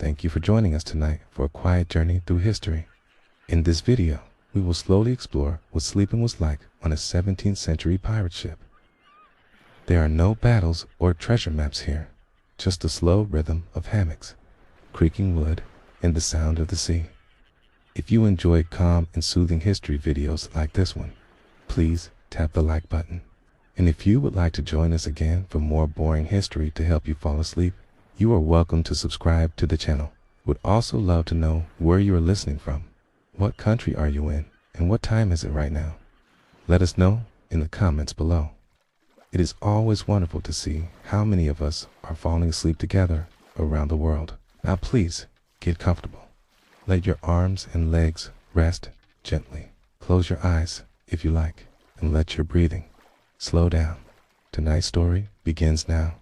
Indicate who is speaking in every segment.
Speaker 1: Thank you for joining us tonight for a quiet journey through history. In this video, we will slowly explore what sleeping was like on a 17th century pirate ship. There are no battles or treasure maps here, just the slow rhythm of hammocks, creaking wood, and the sound of the sea. If you enjoy calm and soothing history videos like this one, please tap the like button. And if you would like to join us again for more boring history to help you fall asleep, you are welcome to subscribe to the channel. Would also love to know where you are listening from. What country are you in, and what time is it right now? Let us know in the comments below. It is always wonderful to see how many of us are falling asleep together around the world. Now please, get comfortable. Let your arms and legs rest gently. Close your eyes if you like, and let your breathing slow down. Tonight's story begins now.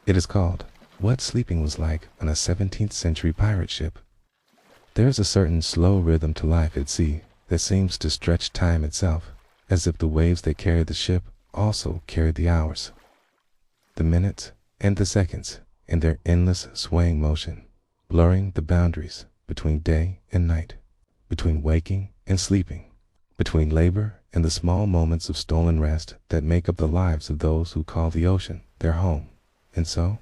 Speaker 1: It is called What Sleeping Was Like on a 17th Century Pirate Ship. There's a certain slow rhythm to life at sea that seems to stretch time itself, as if the waves that carried the ship also carried the hours, the minutes, and the seconds in their endless swaying motion, blurring the boundaries between day and night, between waking and sleeping, between labor and the small moments of stolen rest that make up the lives of those who call the ocean their home. And so,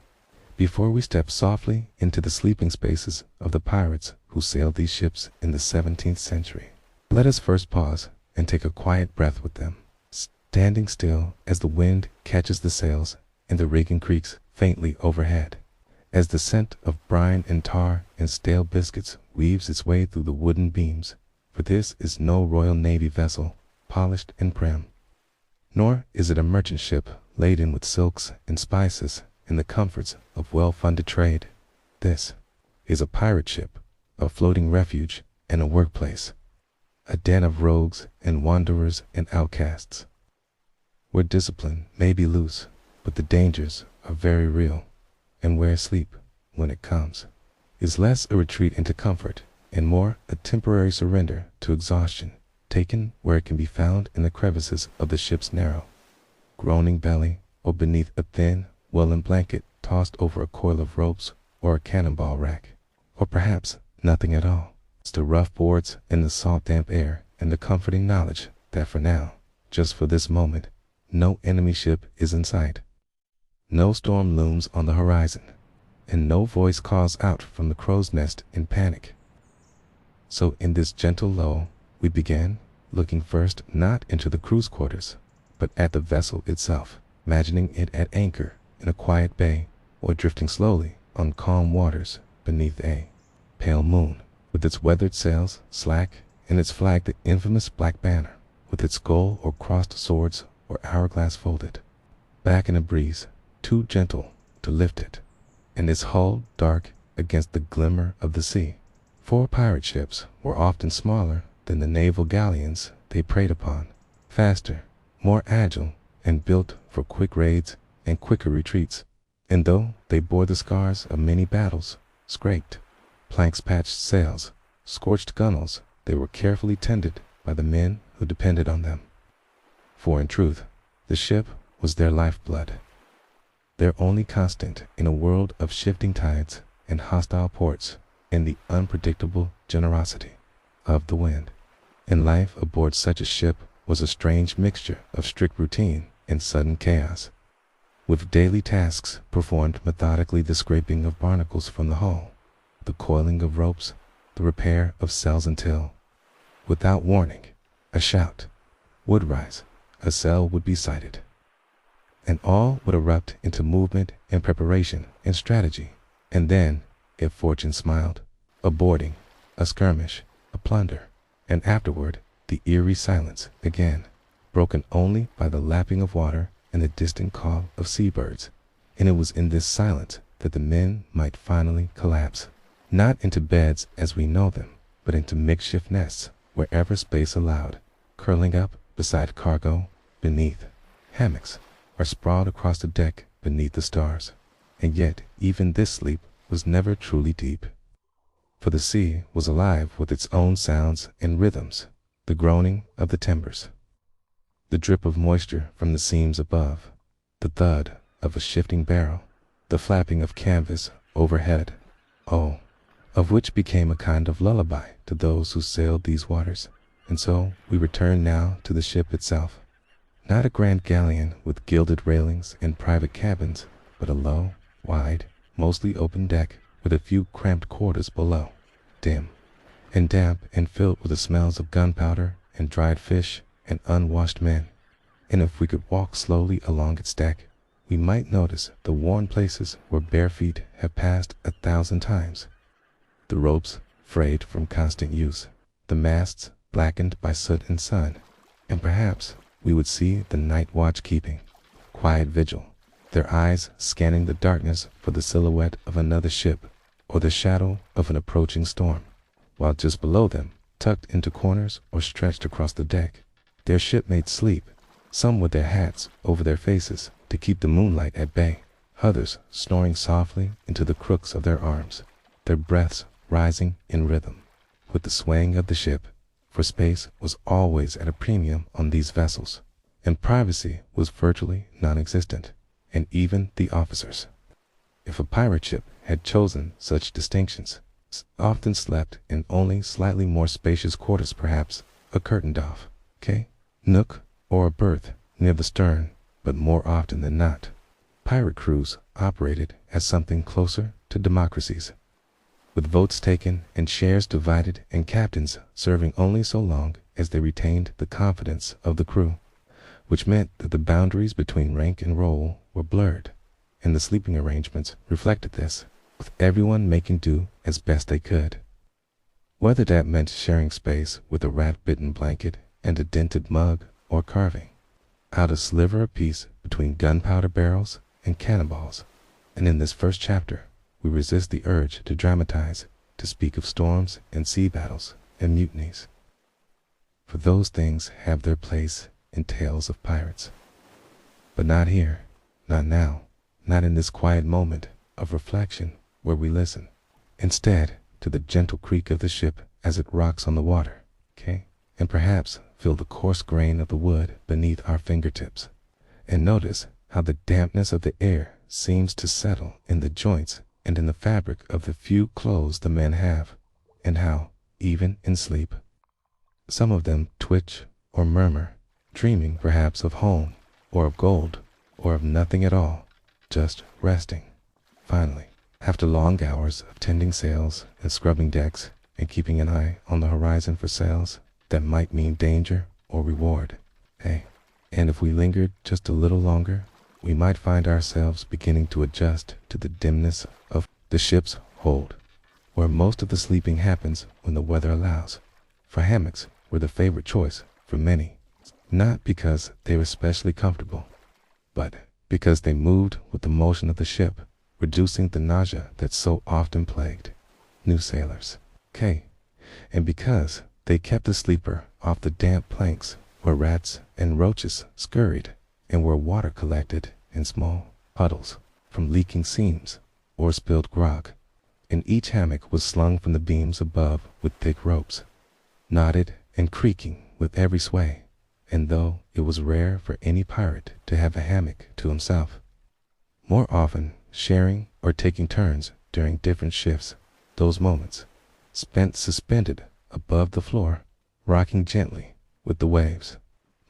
Speaker 1: before we step softly into the sleeping spaces of the pirates who sailed these ships in the 17th century, let us first pause and take a quiet breath with them, standing still as the wind catches the sails and the rigging creaks faintly overhead, as the scent of brine and tar and stale biscuits weaves its way through the wooden beams. For this is no Royal Navy vessel, polished and prim, nor is it a merchant ship laden with silks and spices and the comforts of well-funded trade. This is a pirate ship, a floating refuge and a workplace, a den of rogues and wanderers and outcasts, where discipline may be loose, but the dangers are very real, and where sleep, when it comes, is less a retreat into comfort and more a temporary surrender to exhaustion, taken where it can be found in the crevices of the ship's narrow, groaning belly, or beneath a thin, woolen blanket tossed over a coil of ropes or a cannonball rack, or perhaps nothing at all. It's the rough boards and the salt damp air and the comforting knowledge that for now, just for this moment, no enemy ship is in sight. No storm looms on the horizon, and no voice calls out from the crow's nest in panic. So in this gentle lull, we began, looking first not into the crew's quarters, but at the vessel itself, imagining it at anchor in a quiet bay, or drifting slowly on calm waters beneath a pale moon, with its weathered sails slack and its flag the infamous black banner, with its skull or crossed swords or hourglass folded, back in a breeze too gentle to lift it, and its hull dark against the glimmer of the sea. For pirate ships were often smaller than the naval galleons they preyed upon, faster, more agile, and built for quick raids and quicker retreats. And though they bore the scars of many battles, scraped planks, patched sails, scorched gunwales, they were carefully tended by the men who depended on them. For in truth, the ship was their lifeblood, their only constant in a world of shifting tides and hostile ports and the unpredictable generosity of the wind. And life aboard such a ship was a strange mixture of strict routine and sudden chaos, with daily tasks performed methodically, the scraping of barnacles from the hull, the coiling of ropes, the repair of sails, until, without warning, a shout would rise, a sail would be sighted, and all would erupt into movement and preparation and strategy. And then, if fortune smiled, a boarding, a skirmish, a plunder, and afterward the eerie silence again, broken only by the lapping of water and the distant call of seabirds. And it was in this silence that the men might finally collapse, not into beds as we know them, but into makeshift nests wherever space allowed, curling up beside cargo, beneath hammocks, or sprawled across the deck beneath the stars. And yet even this sleep was never truly deep, for the sea was alive with its own sounds and rhythms, the groaning of the timbers, the drip of moisture from the seams above, the thud of a shifting barrel, the flapping of canvas overhead. Oh, of which became a kind of lullaby to those who sailed these waters. And so we return now to the ship itself. Not a grand galleon with gilded railings and private cabins, but a low, wide, mostly open deck with a few cramped quarters below, dim and damp and filled with the smells of gunpowder and dried fish and unwashed men. And if we could walk slowly along its deck, we might notice the worn places where bare feet have passed 1,000 times, the ropes frayed from constant use, the masts blackened by soot and sun, and perhaps we would see the night watch keeping quiet vigil, their eyes scanning the darkness for the silhouette of another ship or the shadow of an approaching storm, while just below them, tucked into corners or stretched across the deck, their shipmates sleep, some with their hats over their faces to keep the moonlight at bay, others snoring softly into the crooks of their arms, their breaths rising in rhythm with the swaying of the ship, for space was always at a premium on these vessels, and privacy was virtually non-existent, and even the officers, if a pirate ship had chosen such distinctions, often slept in only slightly more spacious quarters, perhaps a curtained off nook or a berth near the stern, but more often than not, pirate crews operated as something closer to democracies, with votes taken and shares divided and captains serving only so long as they retained the confidence of the crew, which meant that the boundaries between rank and role were blurred, and the sleeping arrangements reflected this, with everyone making do as best they could. Whether that meant sharing space with a rat-bitten blanket and a dented mug, or carving out a sliver apiece between gunpowder barrels and cannonballs. And in this first chapter, we resist the urge to dramatize, to speak of storms and sea battles and mutinies, for those things have their place in tales of pirates. But not here, not now, not in this quiet moment of reflection where we listen, instead, to the gentle creak of the ship as it rocks on the water, and perhaps feel the coarse grain of the wood beneath our fingertips, and notice how the dampness of the air seems to settle in the joints and in the fabric of the few clothes the men have, and how, even in sleep, some of them twitch or murmur, dreaming perhaps of home, or of gold, or of nothing at all, just resting. Finally, after long hours of tending sails and scrubbing decks and keeping an eye on the horizon for sails that might mean danger or reward, and if we lingered just a little longer, we might find ourselves beginning to adjust to the dimness of the ship's hold, where most of the sleeping happens when the weather allows, for hammocks were the favorite choice for many, not because they were especially comfortable, but because they moved with the motion of the ship, reducing the nausea that so often plagued new sailors, and because they kept the sleeper off the damp planks where rats and roaches scurried and where water collected in small puddles from leaking seams or spilled grog, and each hammock was slung from the beams above with thick ropes, knotted and creaking with every sway, and though it was rare for any pirate to have a hammock to himself, more often sharing or taking turns during different shifts, those moments, spent suspended above the floor, rocking gently with the waves,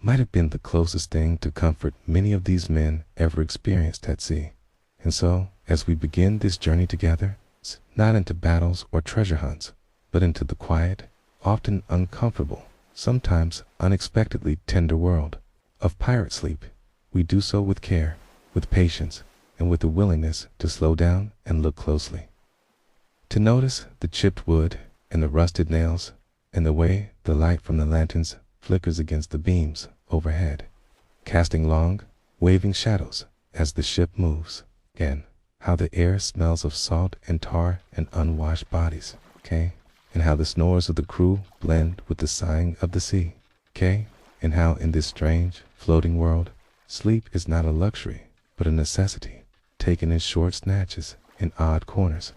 Speaker 1: might have been the closest thing to comfort many of these men ever experienced at sea. And so, as we begin this journey together, not into battles or treasure hunts, but into the quiet, often uncomfortable, sometimes unexpectedly tender world of pirate sleep, we do so with care, with patience, and with the willingness to slow down and look closely, to notice the chipped wood and the rusted nails, and the way the light from the lanterns flickers against the beams overhead, casting long, waving shadows as the ship moves, and how the air smells of salt and tar and unwashed bodies, and how the snores of the crew blend with the sighing of the sea, and how in this strange, floating world, sleep is not a luxury, but a necessity, taken in short snatches in odd corners,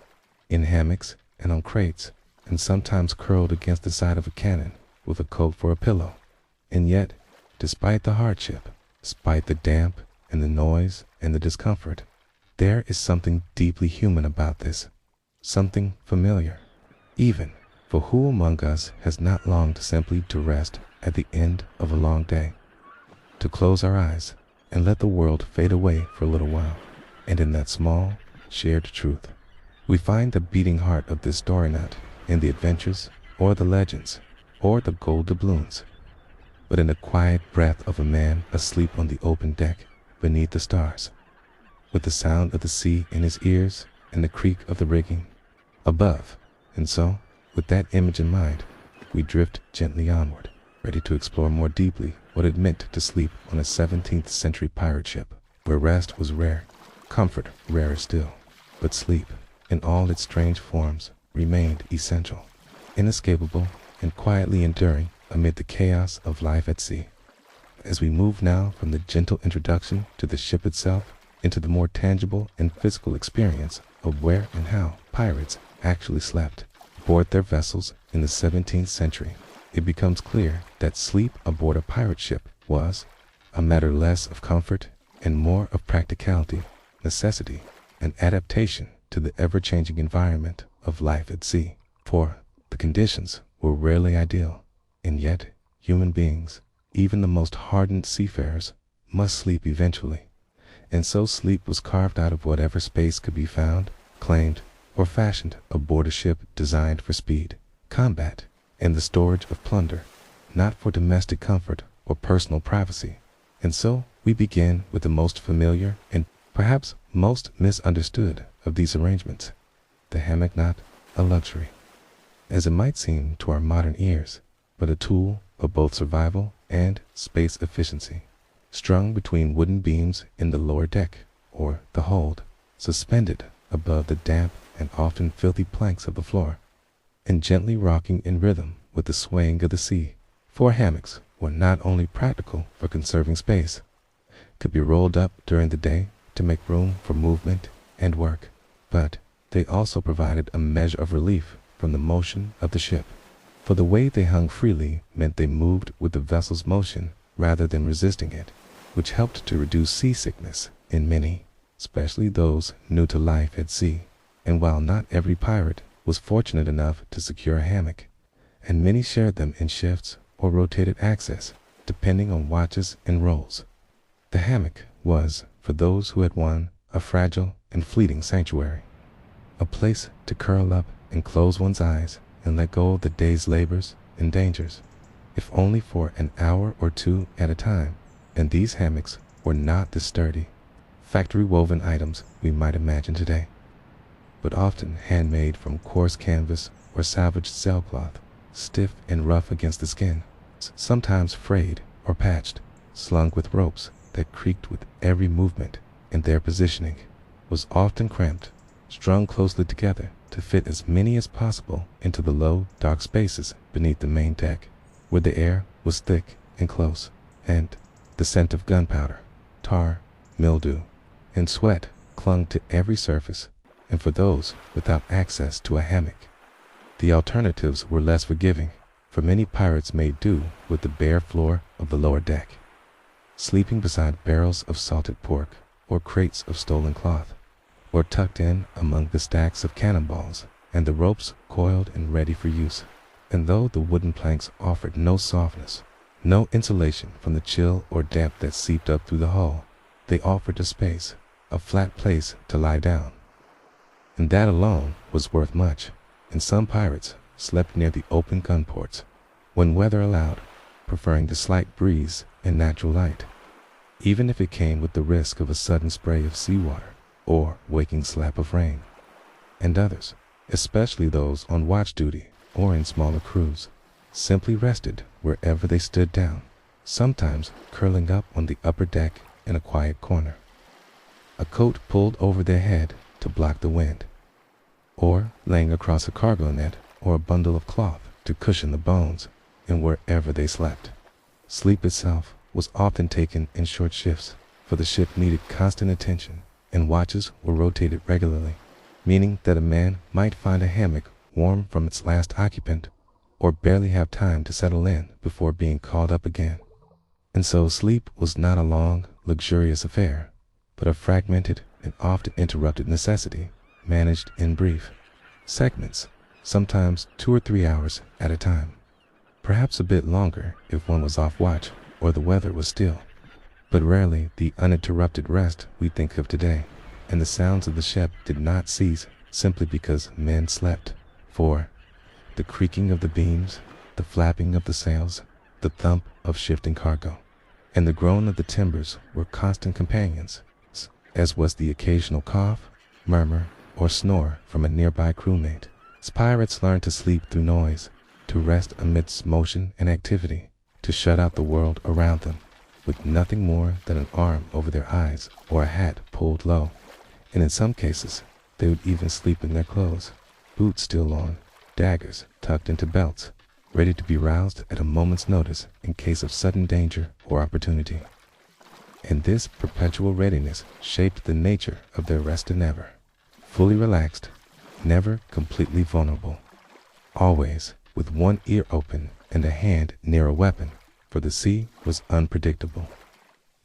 Speaker 1: in hammocks and on crates, and sometimes curled against the side of a cannon with a coat for a pillow. And yet, despite the hardship, despite the damp and the noise and the discomfort, there is something deeply human about this, something familiar, Even, for who among us has not longed simply to rest at the end of a long day, to close our eyes and let the world fade away for a little while, and in that small, shared truth, we find the beating heart of this story not in the adventures or the legends or the gold doubloons, but in the quiet breath of a man asleep on the open deck beneath the stars, with the sound of the sea in his ears and the creak of the rigging above. And so, with that image in mind, we drift gently onward, ready to explore more deeply what it meant to sleep on a 17th century pirate ship, where rest was rare, comfort rarer still, but sleep, in all its strange forms, remained essential, inescapable, and quietly enduring amid the chaos of life at sea. As we move now from the gentle introduction to the ship itself into the more tangible and physical experience of where and how pirates actually slept aboard their vessels in the 17th century, it becomes clear that sleep aboard a pirate ship was a matter less of comfort and more of practicality, necessity, and adaptation to the ever-changing environment of life at sea. For the conditions were rarely ideal, and yet human beings, even the most hardened seafarers, must sleep eventually. And so sleep was carved out of whatever space could be found, claimed, or fashioned aboard a ship designed for speed, combat, and the storage of plunder, not for domestic comfort or personal privacy. And so we begin with the most familiar and perhaps most misunderstood of these arrangements, the hammock, not a luxury, as it might seem to our modern ears, but a tool of both survival and space efficiency, strung between wooden beams in the lower deck, or the hold, suspended above the damp and often filthy planks of the floor, and gently rocking in rhythm with the swaying of the sea. For hammocks were not only practical for conserving space, could be rolled up during the day to make room for movement and work, but they also provided a measure of relief from the motion of the ship, for the way they hung freely meant they moved with the vessel's motion rather than resisting it, which helped to reduce seasickness in many, especially those new to life at sea. And while not every pirate was fortunate enough to secure a hammock, and many shared them in shifts or rotated access, depending on watches and roles, the hammock was, for those who had won, a fragile and fleeting sanctuary, a place to curl up and close one's eyes and let go of the day's labors and dangers, if only for an hour or two at a time. And these hammocks were not the sturdy, factory-woven items we might imagine today, but often handmade from coarse canvas or salvaged sailcloth, stiff and rough against the skin, sometimes frayed or patched, slung with ropes that creaked with every movement, and their positioning was often cramped, strung closely together to fit as many as possible into the low, dark spaces beneath the main deck, where the air was thick and close, and the scent of gunpowder, tar, mildew, and sweat clung to every surface. And for those without access to a hammock, the alternatives were less forgiving, for many pirates made do with the bare floor of the lower deck, sleeping beside barrels of salted pork or crates of stolen cloth, or tucked in among the stacks of cannonballs and the ropes coiled and ready for use. And though the wooden planks offered no softness, no insulation from the chill or damp that seeped up through the hull, they offered a space, a flat place to lie down. And that alone was worth much, and some pirates slept near the open gun ports, when weather allowed, preferring the slight breeze and natural light, even if it came with the risk of a sudden spray of seawater or waking slap of rain. And others, especially those on watch duty or in smaller crews, simply rested wherever they stood down, sometimes curling up on the upper deck in a quiet corner, a coat pulled over their head to block the wind, or laying across a cargo net or a bundle of cloth to cushion the bones. And wherever they slept, sleep itself was often taken in short shifts, for the ship needed constant attention, and watches were rotated regularly, meaning that a man might find a hammock warm from its last occupant, or barely have time to settle in before being called up again. And so sleep was not a long, luxurious affair, but a fragmented and often interrupted necessity, managed in brief segments, sometimes 2 or 3 hours at a time. Perhaps a bit longer if one was off watch or the weather was still, but rarely the uninterrupted rest we think of today. And the sounds of the ship did not cease simply because men slept, for the creaking of the beams, the flapping of the sails, the thump of shifting cargo, and the groan of the timbers were constant companions, as was the occasional cough, murmur, or snore from a nearby crewmate. As pirates learned to sleep through noise, to rest amidst motion and activity, to shut out the world around them, with nothing more than an arm over their eyes or a hat pulled low, and in some cases they would even sleep in their clothes, boots still on, daggers tucked into belts, ready to be roused at a moment's notice in case of sudden danger or opportunity. And this perpetual readiness shaped the nature of their rest never fully relaxed, never completely vulnerable, always with one ear open and a hand near a weapon, for the sea was unpredictable,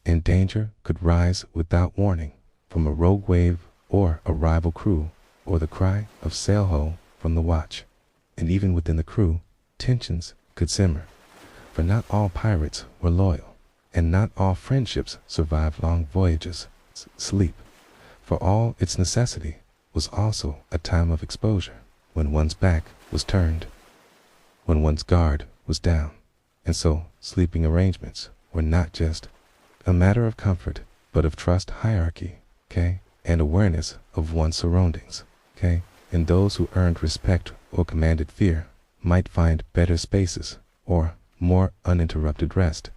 Speaker 1: and danger could rise without warning from a rogue wave or a rival crew or the cry of sail ho from the watch. And even within the crew, tensions could simmer, for not all pirates were loyal, and not all friendships survived long voyages. Sleep, for all its necessity, was also a time of exposure, when one's back was turned, when one's guard was down. And so sleeping arrangements were not just a matter of comfort, but of trust, hierarchy, and awareness of one's surroundings, and those who earned respect or commanded fear might find better spaces or more uninterrupted rest,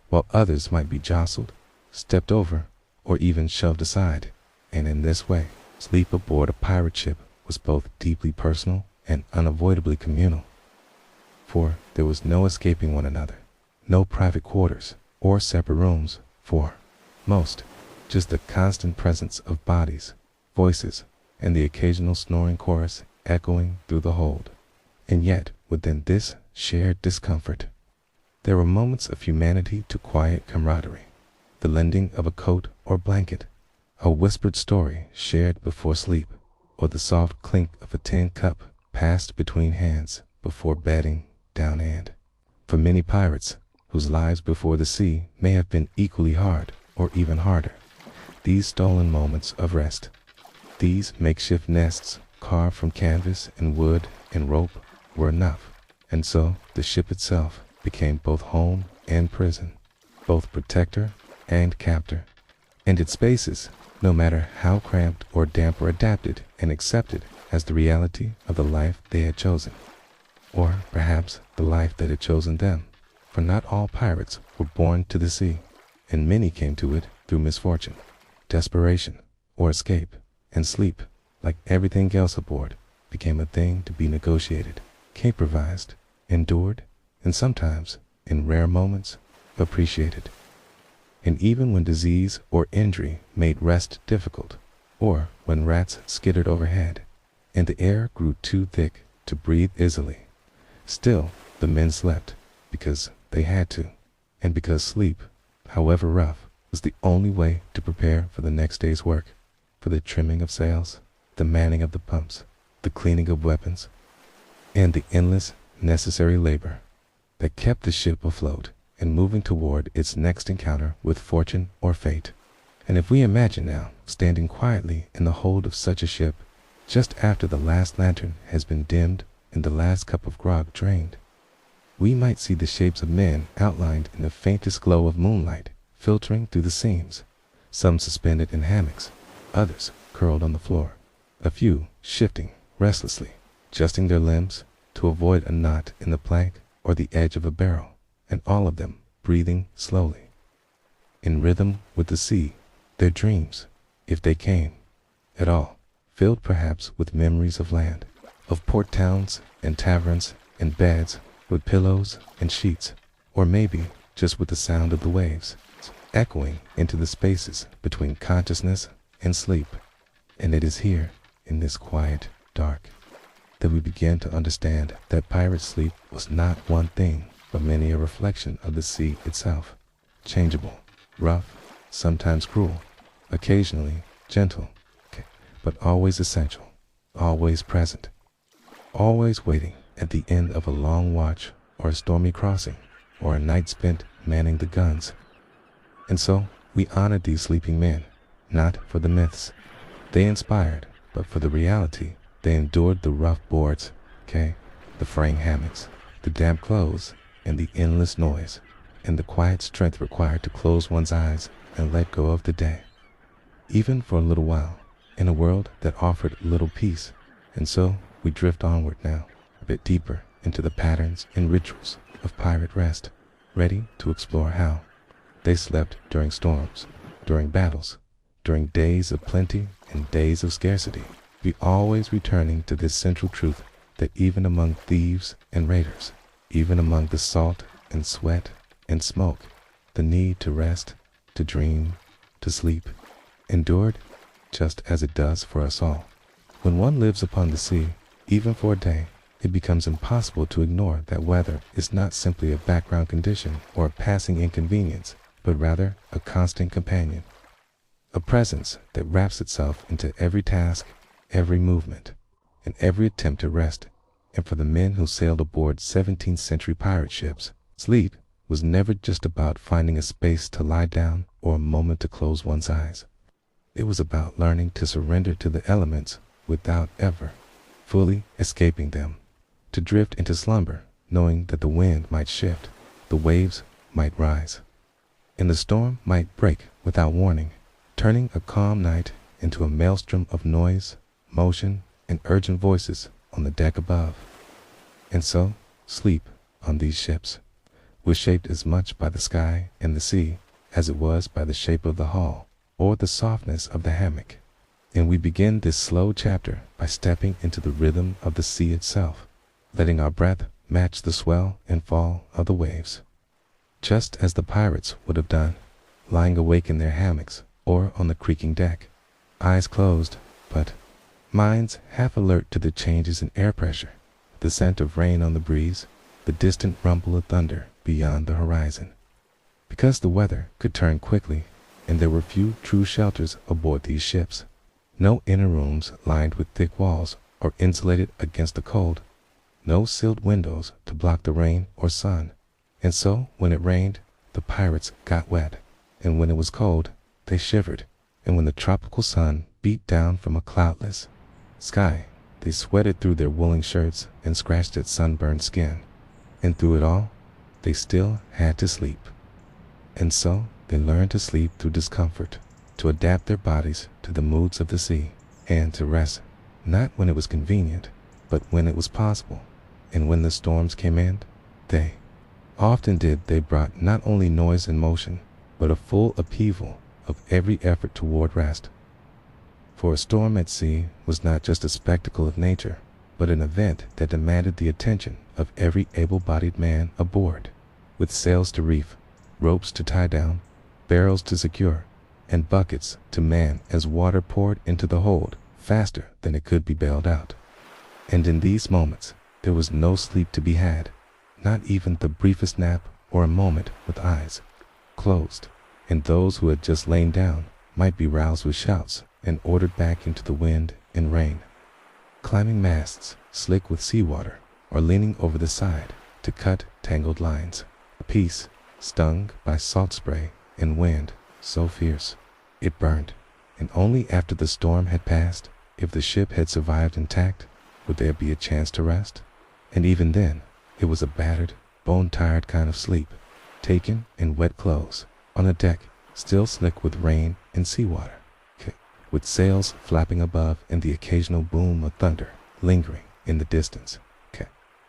Speaker 1: while others might be jostled, stepped over, or even shoved aside. And in this way, sleep aboard a pirate ship was both deeply personal and unavoidably communal, for there was no escaping one another, no private quarters or separate rooms for most, just the constant presence of bodies, voices, and the occasional snoring chorus echoing through the hold. And yet, within this shared discomfort, there were moments of humanity to quiet camaraderie, the lending of a coat or blanket, a whispered story shared before sleep, or the soft clink of a tin cup passed between hands before bedding down. And for many pirates, whose lives before the sea may have been equally hard or even harder, these stolen moments of rest, these makeshift nests carved from canvas and wood and rope, were enough. And so the ship itself became both home and prison, both protector and captor. And its spaces, no matter how cramped or damp, were adapted and accepted as the reality of the life they had chosen, or perhaps the life that had chosen them. For not all pirates were born to the sea, and many came to it through misfortune, desperation, or escape. And sleep, like everything else aboard, became a thing to be negotiated, improvised, endured, and sometimes, in rare moments, appreciated. And even when disease or injury made rest difficult, or when rats skittered overhead, and the air grew too thick to breathe easily, still the men slept, because they had to, and because sleep, however rough, was the only way to prepare for the next day's work, for the trimming of sails, the manning of the pumps, the cleaning of weapons, and the endless necessary labor that kept the ship afloat and moving toward its next encounter with fortune or fate. And if we imagine now standing quietly in the hold of such a ship, just after the last lantern has been dimmed and the last cup of grog drained, we might see the shapes of men outlined in the faintest glow of moonlight filtering through the seams, some suspended in hammocks, others curled on the floor, a few shifting restlessly, adjusting their limbs to avoid a knot in the plank or the edge of a barrel, and all of them breathing slowly, in rhythm with the sea. Their dreams, if they came at all, filled perhaps with memories of land, of port towns and taverns and beds with pillows and sheets, or maybe just with the sound of the waves, echoing into the spaces between consciousness and sleep. And it is here, in this quiet dark, that we begin to understand that pirate sleep was not one thing, but many a reflection of the sea itself, changeable, rough, sometimes cruel, occasionally gentle, but always essential, always present. always waiting at the end of a long watch or a stormy crossing or a night spent manning the guns. And so we honored these sleeping men, not for the myths they inspired, but for the reality they endured: the rough boards, the fraying hammocks, the damp clothes, and the endless noise, and the quiet strength required to close one's eyes and let go of the day, even for a little while, in a world that offered little peace. And so we drift onward now, a bit deeper into the patterns and rituals of pirate rest, ready to explore how they slept during storms, during battles, during days of plenty and days of scarcity. We always returning to this central truth that even among thieves and raiders, even among the salt and sweat and smoke, the need to rest, to dream, to sleep, endured just as it does for us all. When one lives upon the sea, even for a day, it becomes impossible to ignore that weather is not simply a background condition or a passing inconvenience, but rather a constant companion, a presence that wraps itself into every task, every movement, and every attempt to rest. And for the men who sailed aboard 17th century pirate ships, sleep was never just about finding a space to lie down or a moment to close one's eyes. It was about learning to surrender to the elements without ever fully escaping them, to drift into slumber knowing that the wind might shift, the waves might rise, and the storm might break without warning, turning a calm night into a maelstrom of noise, motion, and urgent voices on the deck above. And so, sleep on these ships was shaped as much by the sky and the sea as it was by the shape of the hull or the softness of the hammock. And we begin this slow chapter by stepping into the rhythm of the sea itself, letting our breath match the swell and fall of the waves, just as the pirates would have done, lying awake in their hammocks or on the creaking deck, eyes closed, but minds half alert to the changes in air pressure, the scent of rain on the breeze, the distant rumble of thunder beyond the horizon. Because the weather could turn quickly, and there were few true shelters aboard these ships, no inner rooms lined with thick walls or insulated against the cold, no sealed windows to block the rain or sun. And so when it rained, the pirates got wet, and when it was cold, they shivered, and when the tropical sun beat down from a cloudless sky, they sweated through their woolen shirts and scratched at sunburned skin. And through it all, they still had to sleep. And so they learned to sleep through discomfort, to adapt their bodies to the moods of the sea, and to rest, not when it was convenient, but when it was possible. And when the storms came in, they brought not only noise and motion, but a full upheaval of every effort toward rest. For a storm at sea was not just a spectacle of nature, but an event that demanded the attention of every able-bodied man aboard, with sails to reef, ropes to tie down, barrels to secure, and buckets to man as water poured into the hold faster than it could be bailed out. And in these moments, there was no sleep to be had, not even the briefest nap or a moment with eyes closed, and those who had just lain down might be roused with shouts and ordered back into the wind and rain, climbing masts slick with seawater or leaning over the side to cut tangled lines, a piece stung by salt spray and wind so fierce it burned. And only after the storm had passed, if the ship had survived intact, would there be a chance to rest. And even then, it was a battered, bone-tired kind of sleep, taken in wet clothes, on a deck still slick with rain and seawater, with sails flapping above and the occasional boom of thunder lingering in the distance,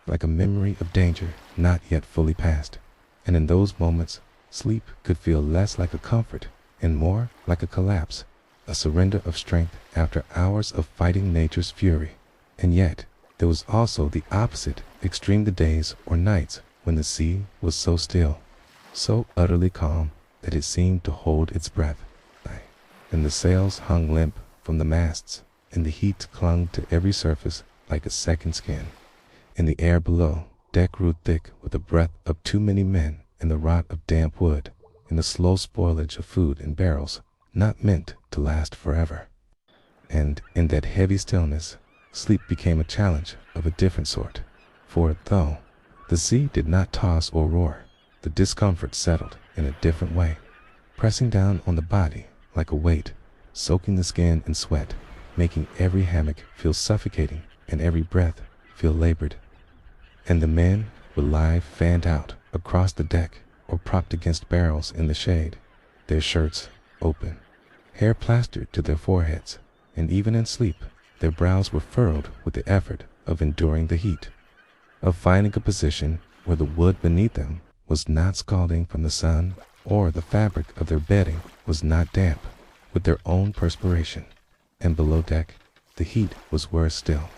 Speaker 1: like a memory of danger not yet fully past. And in those moments, sleep could feel less like a comfort and more like a collapse, a surrender of strength after hours of fighting nature's fury. And yet, there was also the opposite extreme: the days or nights when the sea was so still, so utterly calm that it seemed to hold its breath, and the sails hung limp from the masts, and the heat clung to every surface like a second skin. And the air below deck grew thick with the breath of too many men and the rot of damp wood and the slow spoilage of food in barrels not meant to last forever. And in that heavy stillness, sleep became a challenge of a different sort. For though the sea did not toss or roar, the discomfort settled in a different way, pressing down on the body like a weight, soaking the skin in sweat, making every hammock feel suffocating and every breath feel labored. And the men would lie fanned out across the deck or propped against barrels in the shade, their shirts open, hair plastered to their foreheads, and even in sleep, their brows were furrowed with the effort of enduring the heat, of finding a position where the wood beneath them was not scalding from the sun, or the fabric of their bedding was not damp with their own perspiration. And below deck, the heat was worse still.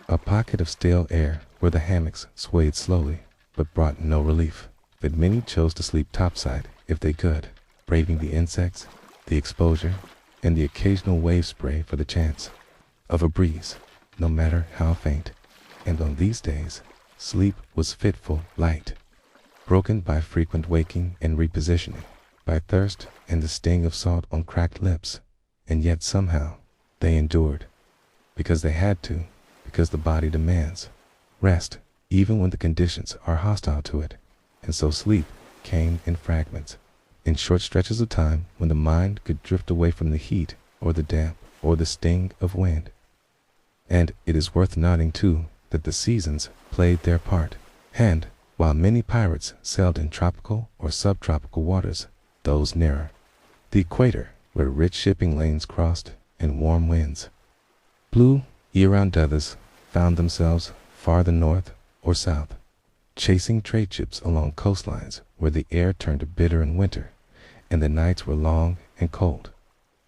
Speaker 1: A pocket of stale air where the hammocks swayed slowly, but brought no relief. But many chose to sleep topside if they could, braving the insects, the exposure, and the occasional wave spray for the chance of a breeze, no matter how faint. And on these days, sleep was fitful light, broken by frequent waking and repositioning, by thirst and the sting of salt on cracked lips. And yet somehow they endured, because they had to, because the body demands rest, even when the conditions are hostile to it. And so sleep came in fragments, in short stretches of time when the mind could drift away from the heat or the damp or the sting of wind. And it is worth noting too that the seasons played their part, and while many pirates sailed in tropical or subtropical waters, those nearer the equator, where rich shipping lanes crossed and warm winds blew year-round, others found themselves farther north or south, chasing trade ships along coastlines where the air turned bitter in winter and the nights were long and cold.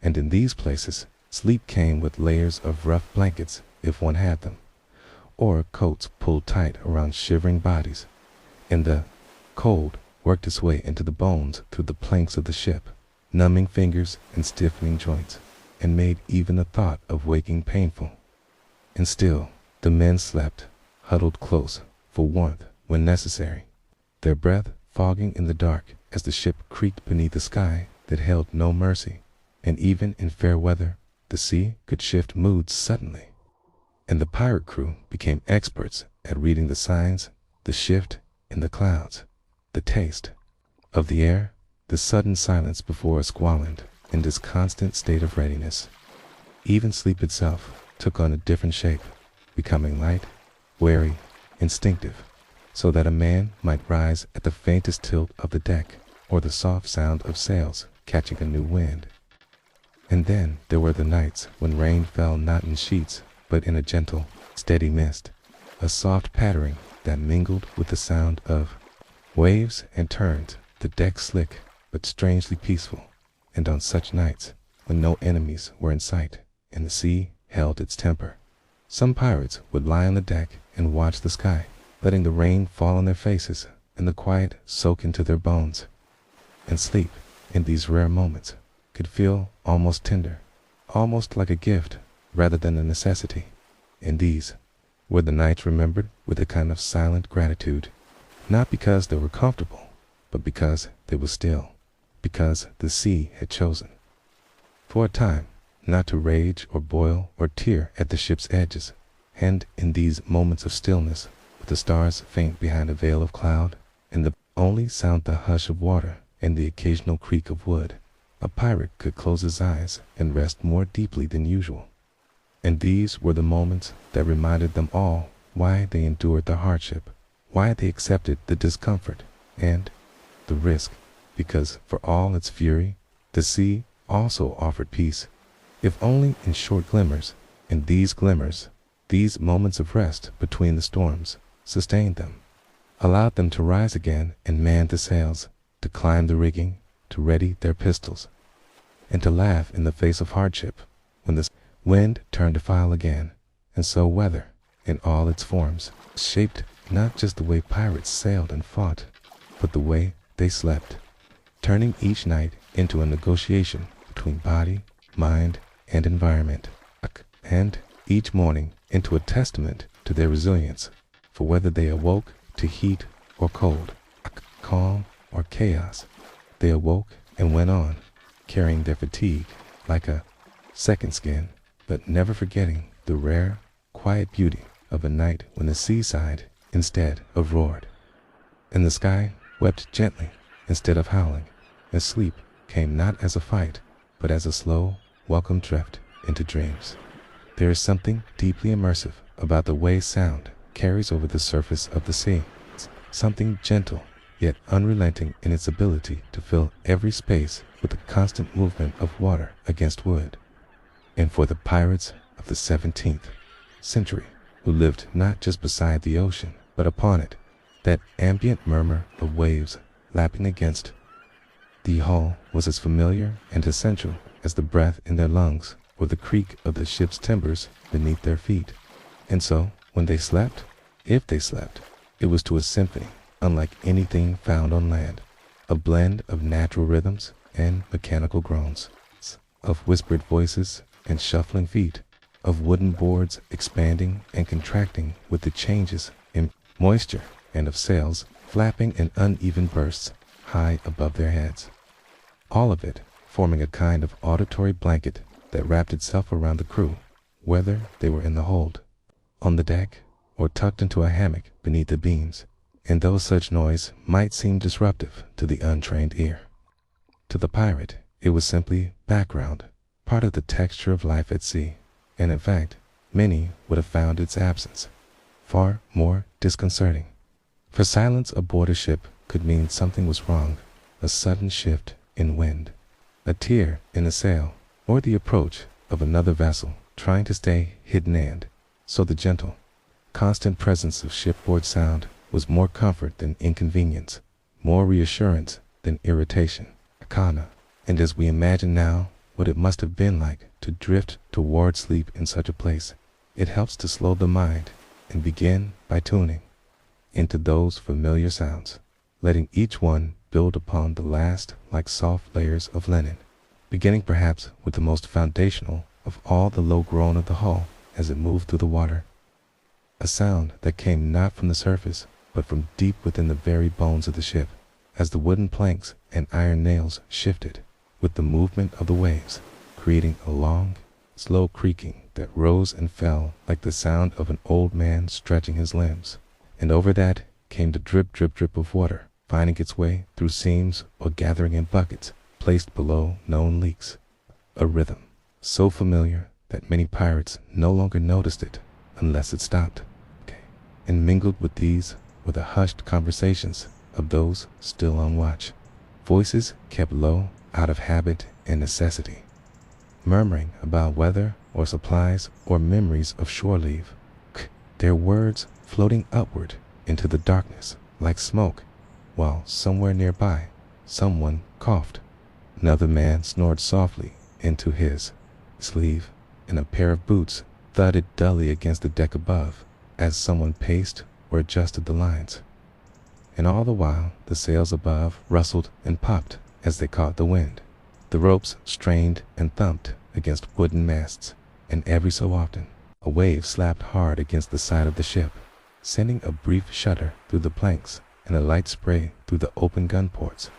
Speaker 1: And in these places, sleep came with layers of rough blankets if one had them, or coats pulled tight around shivering bodies, and the cold worked its way into the bones through the planks of the ship, numbing fingers and stiffening joints, and made even the thought of waking painful. And still the men slept, huddled close for warmth when necessary, their breath fogging in the dark as the ship creaked beneath a sky that held no mercy. And even in fair weather, the sea could shift moods suddenly, and the pirate crew became experts at reading the signs, the shift in the clouds, the taste of the air, the sudden silence before a squall, in this constant state of readiness. Even sleep itself took on a different shape, becoming light, wary, instinctive, so that a man might rise at the faintest tilt of the deck or the soft sound of sails catching a new wind. And then there were the nights when rain fell not in sheets but in a gentle, steady mist, a soft pattering that mingled with the sound of waves and turned the deck slick but strangely peaceful. And on such nights, when no enemies were in sight and the sea held its temper, some pirates would lie on the deck and watch the sky, letting the rain fall on their faces and the quiet soak into their bones. And sleep, in these rare moments, could feel almost tender, almost like a gift rather than a necessity. And these were the nights remembered with a kind of silent gratitude, not because they were comfortable, but because they were still, because the sea had chosen, for a time, not to rage or boil or tear at the ship's edges. And in these moments of stillness, with the stars faint behind a veil of cloud, and the only sound the hush of water and the occasional creak of wood, a pirate could close his eyes and rest more deeply than usual. And these were the moments that reminded them all why they endured the hardship, why they accepted the discomfort and the risk, because for all its fury, the sea also offered peace, if only in short glimmers. And these glimmers, these moments of rest between the storms, sustained them, allowed them to rise again and man the sails, to climb the rigging, to ready their pistols, and to laugh in the face of hardship when the wind turned to foul again. And so weather, in all its forms, shaped not just the way pirates sailed and fought, but the way they slept, turning each night into a negotiation between body, mind, and environment, and each morning into a testament to their resilience, for whether they awoke to heat or cold, calm or chaos, they awoke and went on, carrying their fatigue like a second skin, but never forgetting the rare, quiet beauty of a night when the sea sighed instead of roared, and the sky wept gently instead of howling, as sleep came not as a fight, but as a slow, welcome drift into dreams. There is something deeply immersive about the way sound carries over the surface of the sea, something gentle yet unrelenting in its ability to fill every space with the constant movement of water against wood. And for the pirates of the 17th century, who lived not just beside the ocean, but upon it, that ambient murmur of waves lapping against the hull was as familiar and essential as the breath in their lungs or the creak of the ship's timbers beneath their feet. And so, when they slept, if they slept, it was to a symphony unlike anything found on land, a blend of natural rhythms and mechanical groans, of whispered voices and shuffling feet, of wooden boards expanding and contracting with the changes in moisture, and of sails flapping in uneven bursts high above their heads. All of it forming a kind of auditory blanket that wrapped itself around the crew, whether they were in the hold, on the deck, or tucked into a hammock beneath the beams. And though such noise might seem disruptive to the untrained ear, to the pirate it was simply background, part of the texture of life at sea, and in fact, many would have found its absence far more disconcerting. For silence aboard a ship could mean something was wrong, a sudden shift in wind, a tear in a sail, or the approach of another vessel trying to stay hidden, and so the gentle, constant presence of shipboard sound was more comfort than inconvenience, more reassurance than irritation. Akana, and as we imagine now what it must have been like to drift toward sleep in such a place, it helps to slow the mind and begin by tuning into those familiar sounds, letting each one build upon the last like soft layers of linen, beginning perhaps with the most foundational of all, the low groan of the hull as it moved through the water, a sound that came not from the surface but from deep within the very bones of the ship, as the wooden planks and iron nails shifted with the movement of the waves, creating a long, slow creaking that rose and fell like the sound of an old man stretching his limbs. And over that came the drip, drip, drip of water, finding its way through seams or gathering in buckets placed below known leaks, a rhythm so familiar that many pirates no longer noticed it unless it stopped. And mingled with these were the hushed conversations of those still on watch, voices kept low out of habit and necessity, murmuring about weather or supplies or memories of shore leave, their words floating upward into the darkness like smoke, while somewhere nearby someone coughed. Another man snored softly into his sleeve, and a pair of boots thudded dully against the deck above as someone paced or adjusted the lines. And all the while the sails above rustled and popped as they caught the wind. The ropes strained and thumped against wooden masts, and every so often a wave slapped hard against the side of the ship, sending a brief shudder through the planks and a light spray through the open gun ports.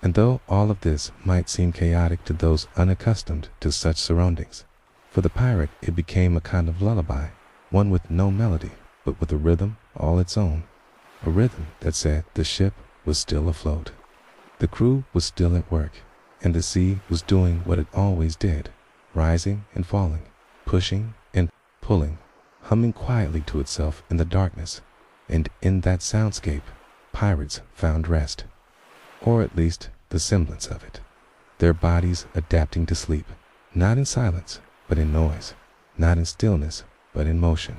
Speaker 1: And though all of this might seem chaotic to those unaccustomed to such surroundings, for the pirate it became a kind of lullaby, one with no melody, but with a rhythm all its own, a rhythm that said the ship was still afloat. The crew was still at work, and the sea was doing what it always did, rising and falling, pushing and pulling, humming quietly to itself in the darkness. And in that soundscape, pirates found rest, or at least the semblance of it, their bodies adapting to sleep, not in silence, but in noise, not in stillness, but in motion.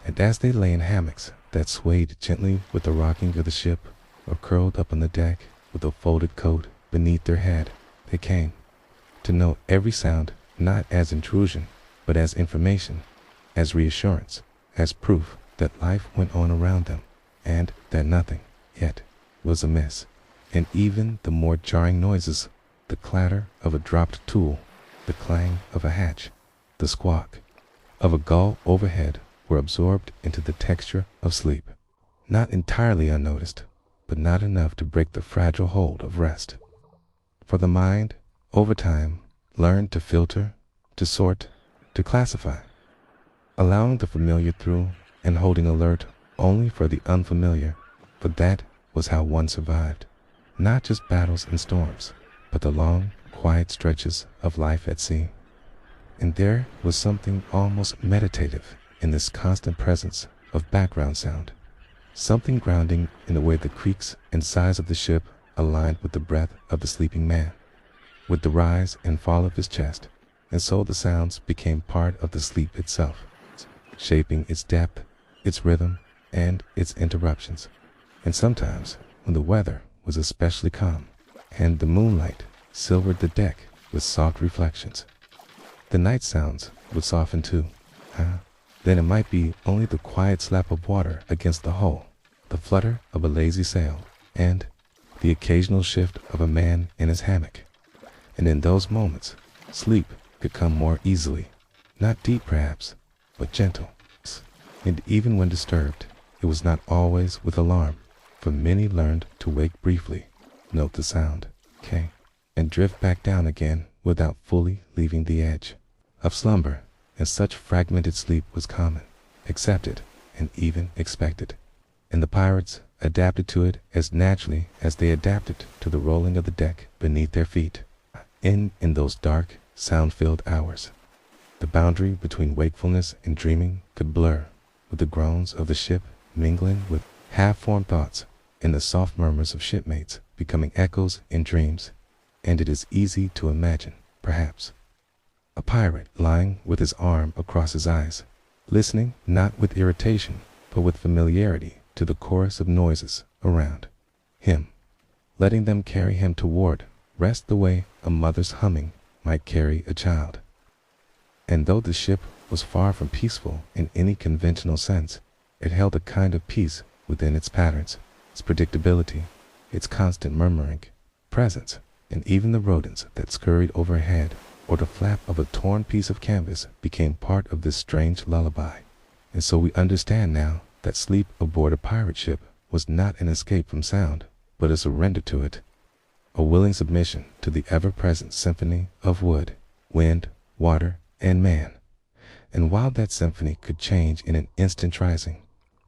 Speaker 1: And as they lay in hammocks that swayed gently with the rocking of the ship, or curled up on the deck with a folded coat beneath their head, they came to know every sound not as intrusion, but as information, as reassurance, as proof that life went on around them, and that nothing yet was amiss. And even the more jarring noises, the clatter of a dropped tool, the clang of a hatch, the squawk of a gull overhead, were absorbed into the texture of sleep, not entirely unnoticed, but not enough to break the fragile hold of rest. For the mind, over time, learned to filter, to sort, to classify. allowing the familiar through and holding alert only for the unfamiliar, for that was how one survived. Not just battles and storms, but the long, quiet stretches of life at sea. And there was something almost meditative in this constant presence of background sound, something grounding in the way the creaks and sighs of the ship aligned with the breath of the sleeping man, with the rise and fall of his chest, and so the sounds became part of the sleep itself, shaping its depth, its rhythm, and its interruptions. And sometimes, when the weather was especially calm, and the moonlight silvered the deck with soft reflections, the night sounds would soften too. Then it might be only the quiet slap of water against the hull, the flutter of a lazy sail, and the occasional shift of a man in his hammock. And in those moments, sleep could come more easily, not deep perhaps, but gentle. And even when disturbed, it was not always with alarm, for many learned to wake briefly, note the sound, and drift back down again without fully leaving the edge of slumber. And such fragmented sleep was common, accepted, and even expected. And the pirates adapted to it as naturally as they adapted to the rolling of the deck beneath their feet. In those dark, sound-filled hours, the boundary between wakefulness and dreaming could blur, with the groans of the ship mingling with half-formed thoughts and the soft murmurs of shipmates becoming echoes in dreams. And it is easy to imagine, perhaps, a pirate lying with his arm across his eyes, listening not with irritation, but with familiarity to the chorus of noises around him, letting them carry him toward rest the way a mother's humming might carry a child. And though the ship was far from peaceful in any conventional sense, it held a kind of peace within its patterns, its predictability, its constant murmuring presence, and even the rodents that scurried overhead or the flap of a torn piece of canvas became part of this strange lullaby. And so we understand now that sleep aboard a pirate ship was not an escape from sound, but a surrender to it, a willing submission to the ever-present symphony of wood, wind, water, and man. And while that symphony could change in an instant rising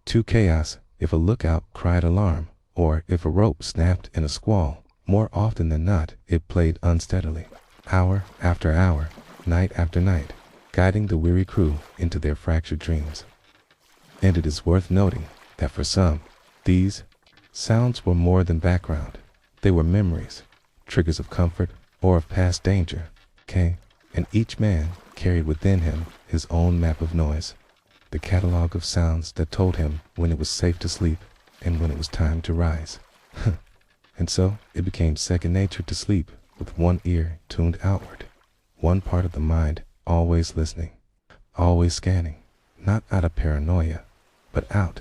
Speaker 1: to chaos if a lookout cried alarm, or if a rope snapped in a squall, more often than not it played unsteadily, hour after hour, night after night, guiding the weary crew into their fractured dreams. And it is worth noting that for some, these sounds were more than background. They were memories, triggers of comfort or of past danger, and each man carried within him his own map of noise, the catalog of sounds that told him when it was safe to sleep and when it was time to rise. And so it became second nature to sleep with one ear tuned outward, one part of the mind always listening, always scanning, not out of paranoia, but out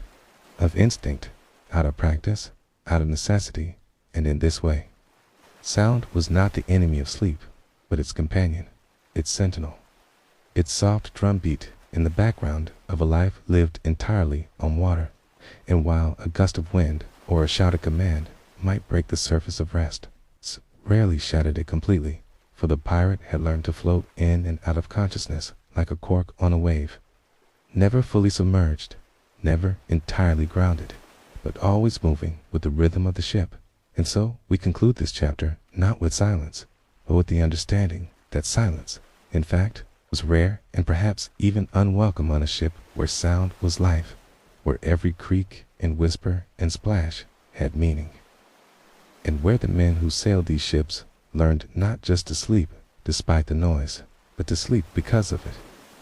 Speaker 1: of instinct, out of practice, out of necessity. And in this way, sound was not the enemy of sleep, but its companion, its sentinel, its soft drumbeat in the background of a life lived entirely on water. And while a gust of wind or a shouted command might break the surface of rest, rarely shattered it completely, for the pirate had learned to float in and out of consciousness like a cork on a wave, never fully submerged, never entirely grounded, but always moving with the rhythm of the ship. And so we conclude this chapter not with silence, but with the understanding that silence, in fact, was rare and perhaps even unwelcome on a ship where sound was life, where every creak and whisper and splash had meaning, and where the men who sailed these ships learned not just to sleep despite the noise, but to sleep because of it.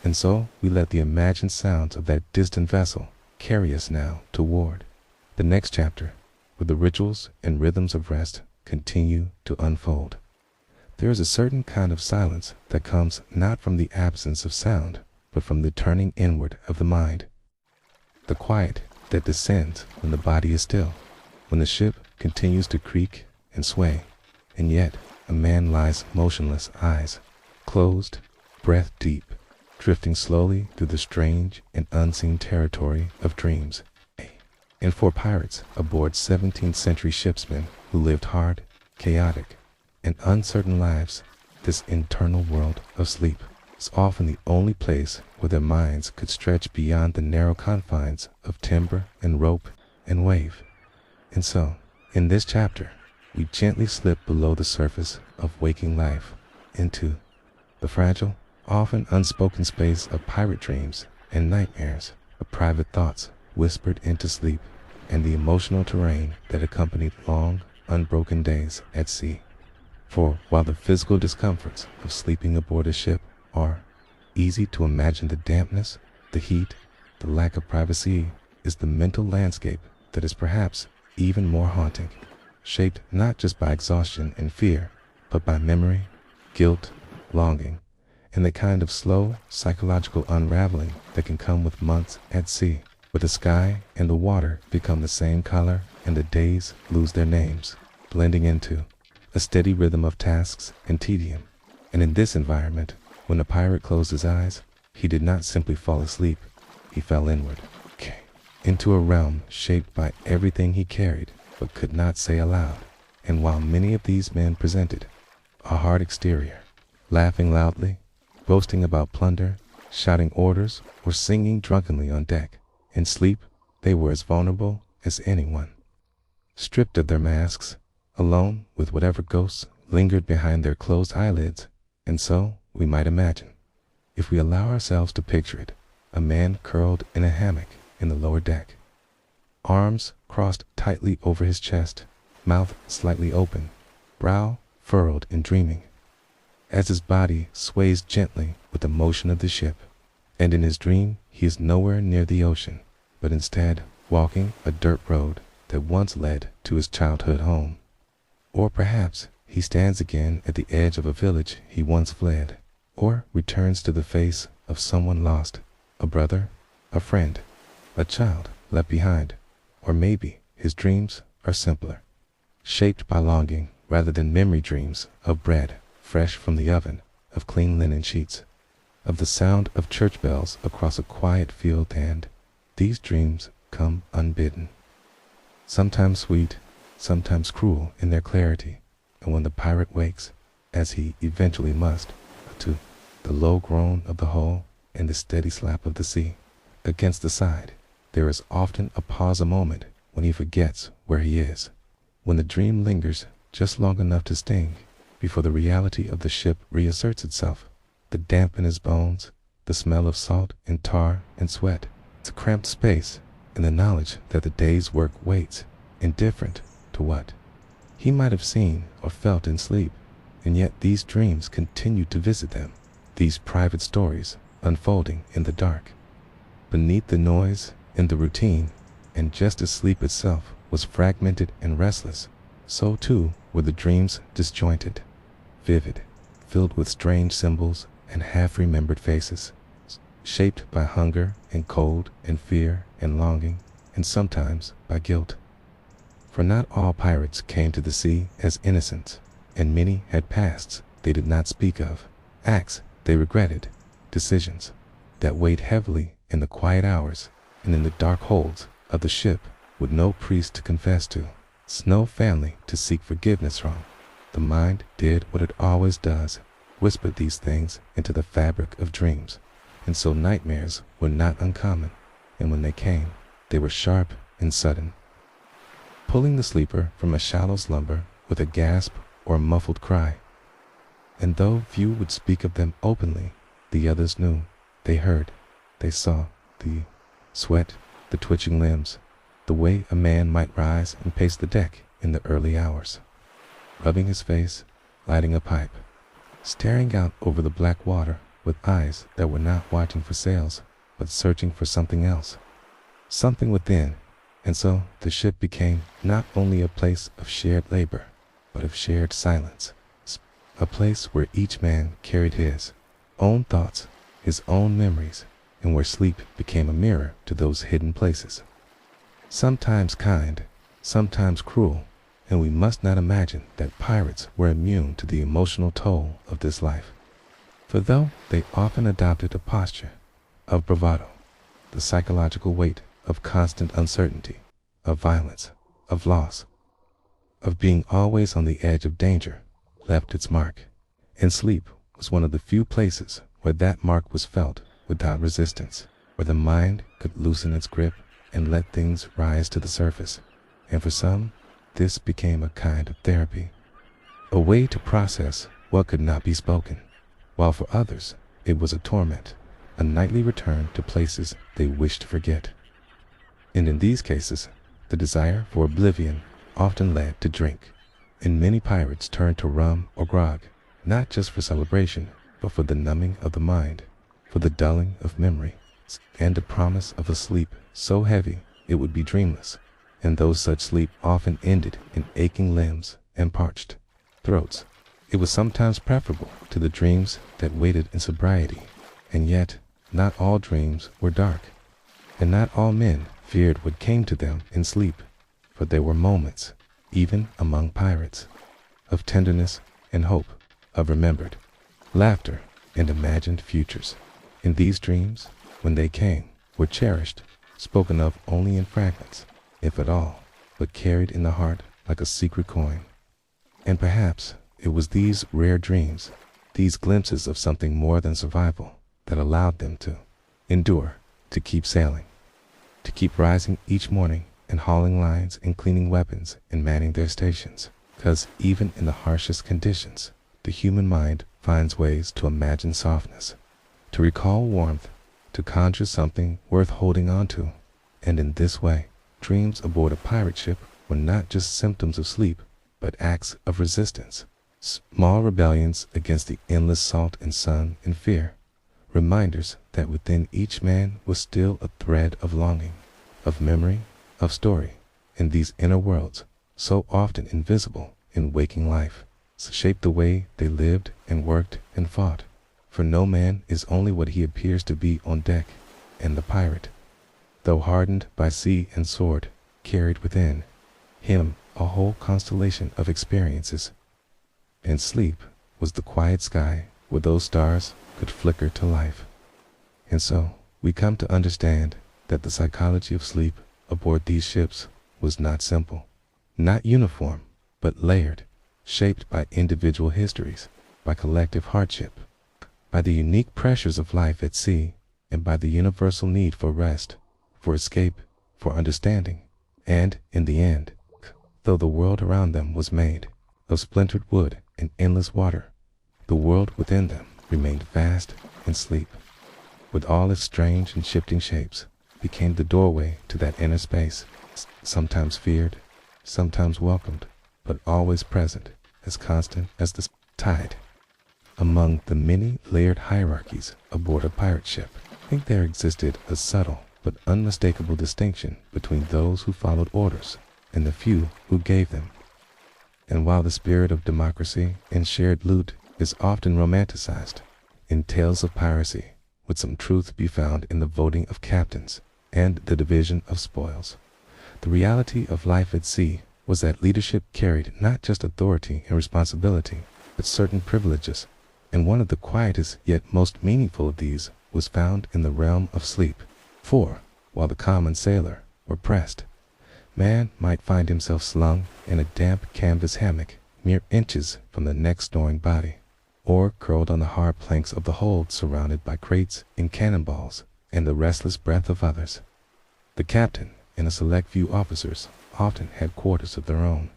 Speaker 1: And so we let the imagined sounds of that distant vessel carry us now toward the next chapter, where the rituals and rhythms of rest continue to unfold. There is a certain kind of silence that comes not from the absence of sound, but from the turning inward of the mind, the quiet that descends when the body is still, when the ship continues to creak and sway, and yet a man lies motionless, eyes closed, breath deep, drifting slowly through the strange and unseen territory of dreams. And for pirates aboard 17th-century shipsmen who lived hard, chaotic, and uncertain lives, this internal world of sleep was often the only place where their minds could stretch beyond the narrow confines of timber and rope and wave. And so, in this chapter, we gently slip below the surface of waking life into the fragile, often unspoken space of pirate dreams and nightmares, of private thoughts whispered into sleep, and the emotional terrain that accompanied long, unbroken days at sea. For while the physical discomforts of sleeping aboard a ship are easy to imagine, the dampness, the heat, the lack of privacy is the mental landscape that is perhaps even more haunting, shaped not just by exhaustion and fear, but by memory, guilt, longing, and the kind of slow psychological unraveling that can come with months at sea, where the sky and the water become the same color and the days lose their names, blending into a steady rhythm of tasks and tedium. And in this environment, when the pirate closed his eyes, he did not simply fall asleep, he fell inward, into a realm shaped by everything he carried but could not say aloud. And while many of these men presented a hard exterior, laughing loudly, boasting about plunder, shouting orders, or singing drunkenly on deck, in sleep they were as vulnerable as anyone. Stripped of their masks, alone with whatever ghosts lingered behind their closed eyelids. And so we might imagine, if we allow ourselves to picture it, a man curled in a hammock in the lower deck, arms crossed tightly over his chest, mouth slightly open, brow furrowed in dreaming, as his body sways gently with the motion of the ship. And in his dream he is nowhere near the ocean, but instead walking a dirt road that once led to his childhood home. Or perhaps he stands again at the edge of a village he once fled, or returns to the face of someone lost, a brother, a friend, a child left behind. Or maybe his dreams are simpler, shaped by longing rather than memory, dreams of bread fresh from the oven, of clean linen sheets, of the sound of church bells across a quiet field. And these dreams come unbidden, sometimes sweet, sometimes cruel in their clarity. And when the pirate wakes, as he eventually must, to the low groan of the hull and the steady slap of the sea against the side, there is often a pause, a moment when he forgets where he is, when the dream lingers just long enough to sting before the reality of the ship reasserts itself. The damp in his bones, the smell of salt and tar and sweat, it's a cramped space, and the knowledge that the day's work waits, indifferent to what he might have seen or felt in sleep. And yet these dreams continue to visit them, these private stories unfolding in the dark, beneath the noise and the routine. And just as sleep itself was fragmented and restless, so too were the dreams disjointed, vivid, filled with strange symbols and half-remembered faces, shaped by hunger and cold and fear and longing, and sometimes by guilt. For not all pirates came to the sea as innocents, and many had pasts they did not speak of, acts they regretted, decisions that weighed heavily in the quiet hours and in the dark holds of the ship, with no priest to confess to, no family to seek forgiveness from. The mind did what it always does, whispered these things into the fabric of dreams. And so nightmares were not uncommon, and when they came, they were sharp and sudden, pulling the sleeper from a shallow slumber with a gasp or a muffled cry. And though few would speak of them openly, the others knew, they heard, they saw the sweat, the twitching limbs, the way a man might rise and pace the deck in the early hours, rubbing his face, lighting a pipe, staring out over the black water with eyes that were not watching for sails, but searching for something else, something within. And so the ship became not only a place of shared labor, but of shared silence, a place where each man carried his own thoughts, his own memories, and where sleep became a mirror to those hidden places, sometimes kind, sometimes cruel. And we must not imagine that pirates were immune to the emotional toll of this life. For though they often adopted a posture of bravado, the psychological weight of constant uncertainty, of violence, of loss, of being always on the edge of danger, left its mark. And sleep was one of the few places where that mark was felt without resistance, where the mind could loosen its grip and let things rise to the surface. And for some, this became a kind of therapy, a way to process what could not be spoken, while for others, it was a torment, a nightly return to places they wished to forget. And in these cases, the desire for oblivion often led to drink, and many pirates turned to rum or grog, not just for celebration, but for the numbing of the mind, for the dulling of memory, and the promise of a sleep so heavy it would be dreamless, and though such sleep often ended in aching limbs and parched throats, it was sometimes preferable to the dreams that waited in sobriety. And yet, not all dreams were dark, and not all men feared what came to them in sleep, for there were moments, even among pirates, of tenderness and hope, of remembered laughter and imagined futures. And these dreams, when they came, were cherished, spoken of only in fragments, if at all, but carried in the heart like a secret coin. And perhaps it was these rare dreams, these glimpses of something more than survival, that allowed them to endure, to keep sailing, to keep rising each morning and hauling lines and cleaning weapons and manning their stations. Because even in the harshest conditions, the human mind finds ways to imagine softness, to recall warmth, to conjure something worth holding on to. And in this way, dreams aboard a pirate ship were not just symptoms of sleep, but acts of resistance, small rebellions against the endless salt and sun and fear, reminders that within each man was still a thread of longing, of memory, of story, in these inner worlds, so often invisible in waking life, shaped the way they lived and worked and fought. For no man is only what he appears to be on deck, and the pirate, though hardened by sea and sword, carried within him a whole constellation of experiences. And sleep was the quiet sky where those stars could flicker to life. And so we come to understand that the psychology of sleep aboard these ships was not simple, not uniform, but layered, shaped by individual histories, by collective hardship, by the unique pressures of life at sea, and by the universal need for rest, for escape, for understanding. And in the end, though the world around them was made of splintered wood and endless water, the world within them remained vast, and sleep, with all its strange and shifting shapes, became the doorway to that inner space, sometimes feared, sometimes welcomed, but always present, as constant as the tide. Among the many layered hierarchies aboard a pirate ship, I think there existed a subtle but unmistakable distinction between those who followed orders and the few who gave them. And while the spirit of democracy and shared loot is often romanticized in tales of piracy, would some truth be found in the voting of captains and the division of spoils, the reality of life at sea was that leadership carried not just authority and responsibility, but certain privileges, and one of the quietest yet most meaningful of these was found in the realm of sleep. For, while the common sailor were pressed, man might find himself slung in a damp canvas hammock mere inches from the next snoring body, or curled on the hard planks of the hold surrounded by crates and cannonballs and the restless breath of others. The captain and a select few officers often had quarters of their own,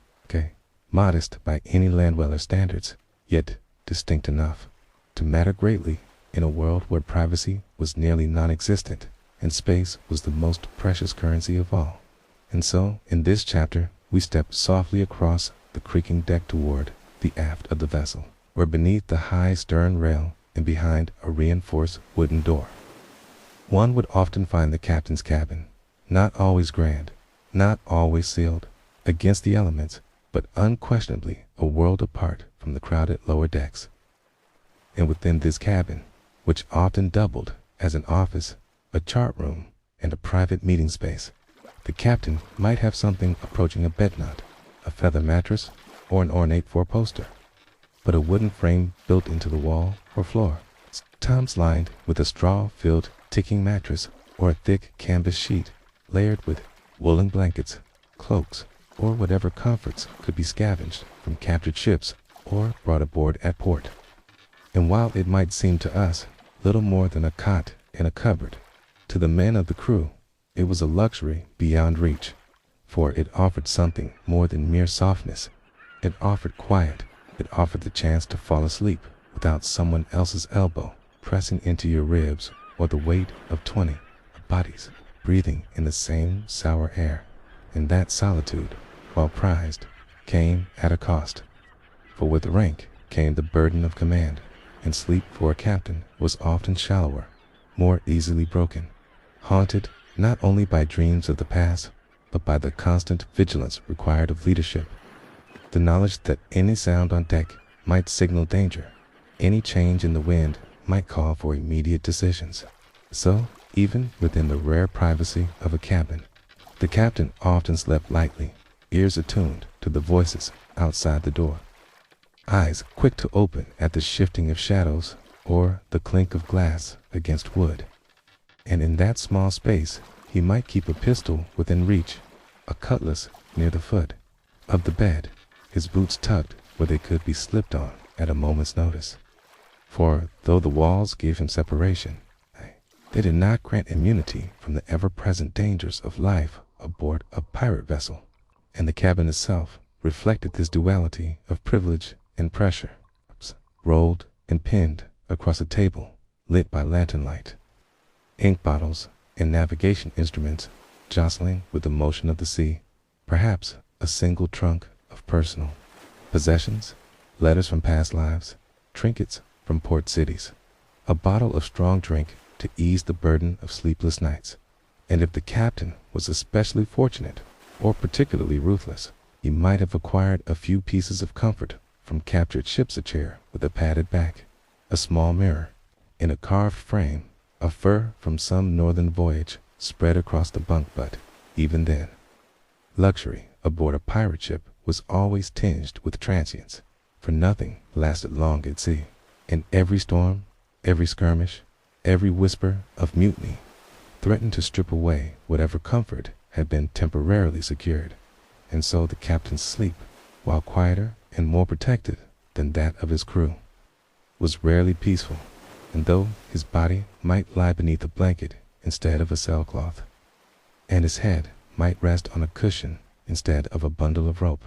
Speaker 1: modest by any landweller's standards, yet distinct enough to matter greatly in a world where privacy was nearly non-existent and space was the most precious currency of all. And so, in this chapter, we step softly across the creaking deck toward the aft of the vessel, where beneath the high stern rail and behind a reinforced wooden door, one would often find the captain's cabin, not always grand, not always sealed against the elements, but unquestionably a world apart from the crowded lower decks. And within this cabin, which often doubled as an office, a chart room, and a private meeting space, the captain might have something approaching a bedknot, a feather mattress, or an ornate four-poster, but a wooden frame built into the wall or floor, sometimes lined with a straw-filled ticking mattress or a thick canvas sheet layered with woolen blankets, cloaks, or whatever comforts could be scavenged from captured ships or brought aboard at port. And while it might seem to us little more than a cot in a cupboard. To the men of the crew, it was a luxury beyond reach, for it offered something more than mere softness. It offered quiet. It offered the chance to fall asleep without someone else's elbow pressing into your ribs, or the weight of 20 bodies breathing in the same sour air. And that solitude, while prized, came at a cost. For with rank came the burden of command, and sleep for a captain was often shallower, more easily broken, haunted not only by dreams of the past, but by the constant vigilance required of leadership. The knowledge that any sound on deck might signal danger, any change in the wind might call for immediate decisions. So, even within the rare privacy of a cabin, the captain often slept lightly, ears attuned to the voices outside the door, eyes quick to open at the shifting of shadows or the clink of glass against wood. And in that small space, he might keep a pistol within reach, a cutlass near the foot of the bed, his boots tucked where they could be slipped on at a moment's notice. For though the walls gave him separation, they did not grant immunity from the ever-present dangers of life aboard a pirate vessel, and the cabin itself reflected this duality of privilege and pressure, rolled and pinned across a table lit by lantern light, ink bottles and navigation instruments jostling with the motion of the sea, perhaps a single trunk of personal possessions, letters from past lives, trinkets from port cities, a bottle of strong drink to ease the burden of sleepless nights. And if the captain was especially fortunate or particularly ruthless, he might have acquired a few pieces of comfort from captured ships: a chair with a padded back, a small mirror in a carved frame, a fur from some northern voyage spread across the bunk. But even then, luxury aboard a pirate ship was always tinged with transience, for nothing lasted long at sea, and every storm, every skirmish, every whisper of mutiny threatened to strip away whatever comfort had been temporarily secured. And so the captain's sleep, while quieter and more protected than that of his crew, was rarely peaceful, and though his body might lie beneath a blanket instead of a sailcloth, and his head might rest on a cushion instead of a bundle of rope,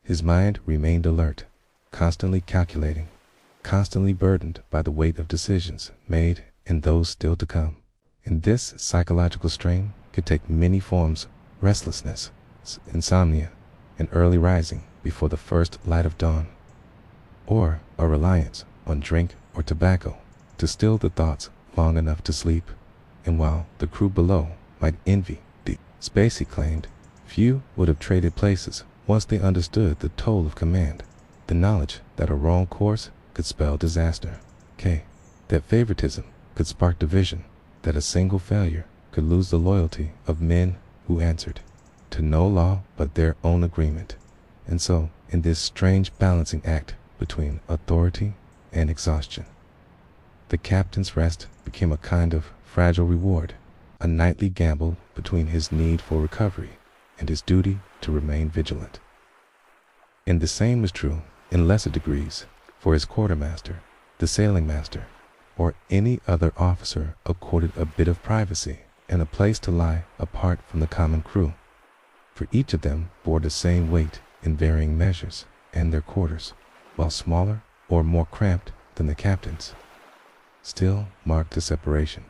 Speaker 1: his mind remained alert, constantly calculating, constantly burdened by the weight of decisions made and those still to come. And this psychological strain could take many forms: restlessness, insomnia, an early rising before the first light of dawn, or a reliance on drink or tobacco to still the thoughts long enough to sleep. And while the crew below might envy the space he claimed, few would have traded places once they understood the toll of command, the knowledge that a wrong course could spell disaster, that favoritism could spark division, that a single failure could lose the loyalty of men who answered to no law but their own agreement. And so, in this strange balancing act between authority and exhaustion, the captain's rest became a kind of fragile reward, a nightly gamble between his need for recovery and his duty to remain vigilant. And the same was true, in lesser degrees, for his quartermaster, the sailing master, or any other officer accorded a bit of privacy and a place to lie apart from the common crew. For each of them bore the same weight in varying measures, and their quarters, while smaller or more cramped than the captain's, still marked the separation,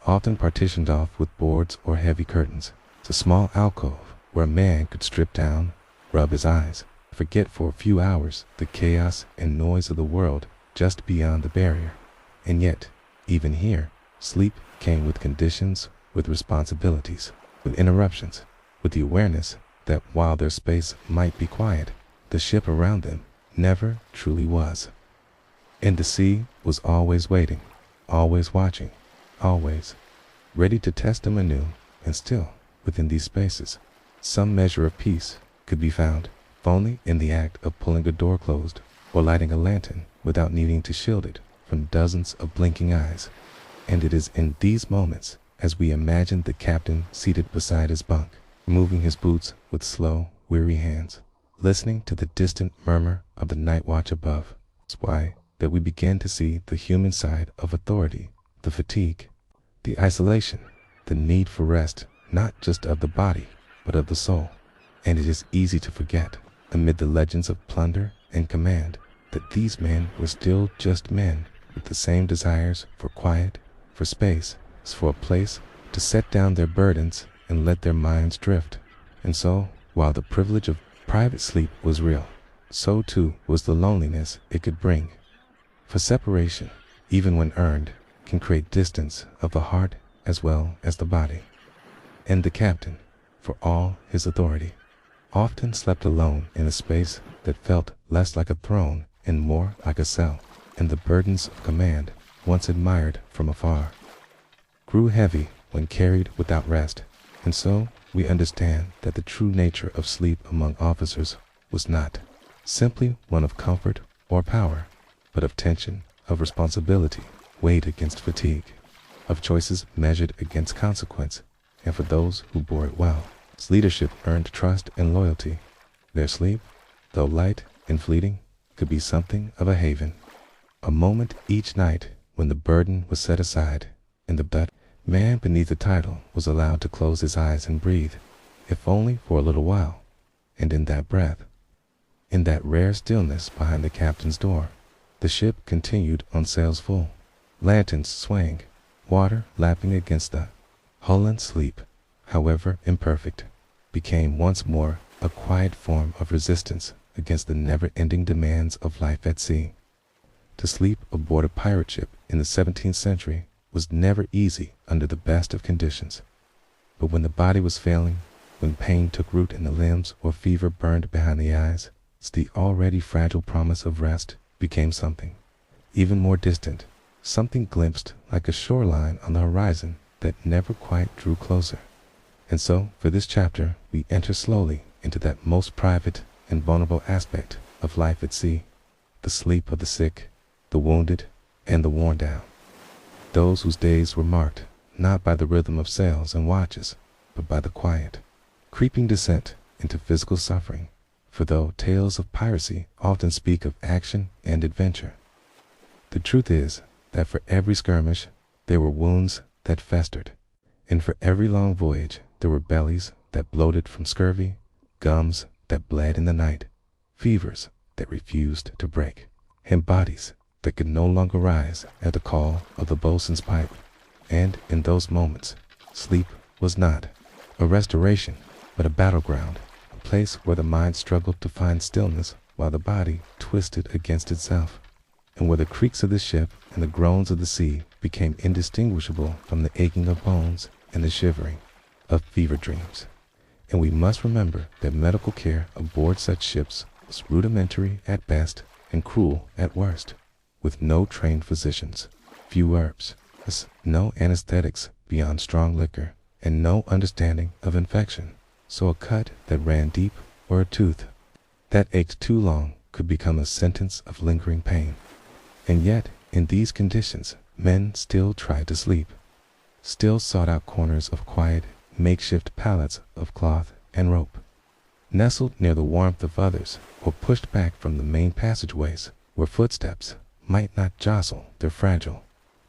Speaker 1: often partitioned off with boards or heavy curtains, a small alcove where a man could strip down, rub his eyes, forget for a few hours the chaos and noise of the world just beyond the barrier. And yet, even here, sleep came with conditions, with responsibilities, with interruptions, with the awareness that while their space might be quiet, the ship around them never truly was. And the sea was always waiting, always watching, always ready to test them anew. And still, within these spaces, some measure of peace could be found, if only in the act of pulling a door closed or lighting a lantern without needing to shield it from dozens of blinking eyes. And it is in these moments, as we imagine the captain seated beside his bunk, moving his boots with slow, weary hands, listening to the distant murmur of the night watch above, that we begin to see the human side of authority the fatigue, the isolation, the need for rest, not just of the body, but of the soul. And it is easy to forget, amid the legends of plunder and command, that these men were still just men with the same desires for quiet, for space, as for a place to set down their burdens and let their minds drift. And so, while the privilege of private sleep was real, so too was the loneliness it could bring. For separation, even when earned, can create distance of the heart as well as the body. And the captain, for all his authority, often slept alone in a space that felt less like a throne and more like a cell, and the burdens of command, once admired from afar, grew heavy when carried without rest. And so we understand that the true nature of sleep among officers was not simply one of comfort or power, but of tension, of responsibility weighed against fatigue, of choices measured against consequence. And for those who bore it well, its leadership earned trust and loyalty. Their sleep, though light and fleeting, could be something of a haven, a moment each night when the burden was set aside, and the man beneath the title was allowed to close his eyes and breathe, if only for a little while. And in that breath, in that rare stillness behind the captain's door, the ship continued on sails full, lanterns swaying, water lapping against the hull, and sleep, however imperfect, became once more a quiet form of resistance against the never-ending demands of life at sea. To sleep aboard a pirate ship in the 17th century was never easy under the best of conditions. But when the body was failing, when pain took root in the limbs or fever burned behind the eyes, the already fragile promise of rest became something even more distant, something glimpsed like a shoreline on the horizon that never quite drew closer. And so, for this chapter, we enter slowly into that most private and vulnerable aspect of life at sea, the sleep of the sick, the wounded, and the worn down. Those whose days were marked not by the rhythm of sails and watches, but by the quiet, creeping descent into physical suffering. For though tales of piracy often speak of action and adventure, the truth is that for every skirmish there were wounds that festered, and for every long voyage there were bellies that bloated from scurvy, gums that bled in the night, fevers that refused to break, and bodies that could no longer rise at the call of the boatswain's pipe. And in those moments, sleep was not a restoration, but a battleground, a place where the mind struggled to find stillness while the body twisted against itself, and where the creaks of the ship and the groans of the sea became indistinguishable from the aching of bones and the shivering of fever dreams. And we must remember that medical care aboard such ships was rudimentary at best and cruel at worst, with no trained physicians, few herbs, no anesthetics beyond strong liquor, and no understanding of infection. So a cut that ran deep or a tooth that ached too long could become a sentence of lingering pain. And yet, in these conditions, men still tried to sleep, still sought out corners of quiet, makeshift pallets of cloth and rope, nestled near the warmth of others, or pushed back from the main passageways where footsteps might not jostle their fragile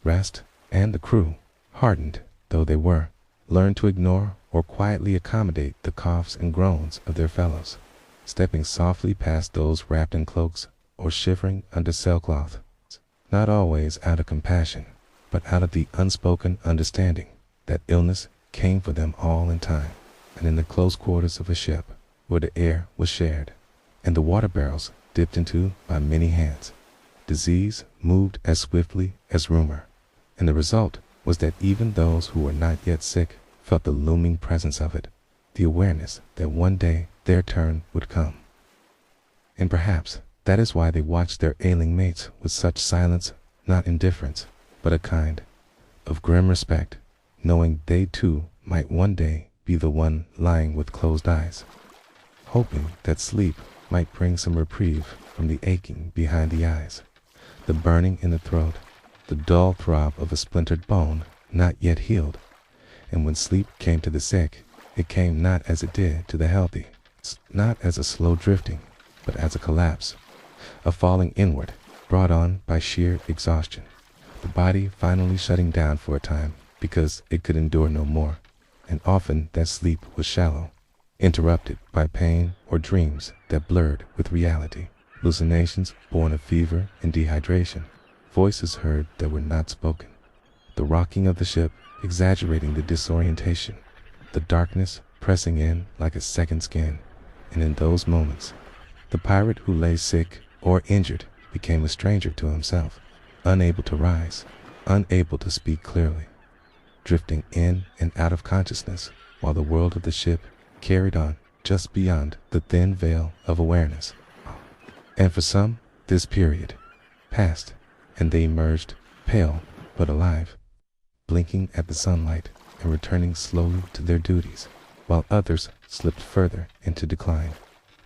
Speaker 1: rest. And the crew, hardened though they were, learned to ignore or quietly accommodate the coughs and groans of their fellows, stepping softly past those wrapped in cloaks or shivering under sailcloth, not always out of compassion, but out of the unspoken understanding that illness came for them all in time. And in the close quarters of a ship, where the air was shared, and the water barrels dipped into by many hands, disease moved as swiftly as rumor. And the result was that even those who were not yet sick felt the looming presence of it, the awareness that one day their turn would come. And perhaps that is why they watched their ailing mates with such silence, not indifference, but a kind of grim respect, knowing they too might one day be the one lying with closed eyes, hoping that sleep might bring some reprieve from the aching behind the eyes, the burning in the throat, the dull throb of a splintered bone not yet healed. And when sleep came to the sick, it came not as it did to the healthy, not as a slow drifting, but as a collapse, a falling inward, brought on by sheer exhaustion, the body finally shutting down for a time because it could endure no more, and often that sleep was shallow, interrupted by pain or dreams that blurred with reality, hallucinations born of fever and dehydration, voices heard that were not spoken, the rocking of the ship exaggerating the disorientation, the darkness pressing in like a second skin, and in those moments, the pirate who lay sick or injured became a stranger to himself, unable to rise, unable to speak clearly, drifting in and out of consciousness while the world of the ship carried on just beyond the thin veil of awareness. And for some, this period passed, and they emerged pale but alive, blinking at the sunlight and returning slowly to their duties, while others slipped further into decline,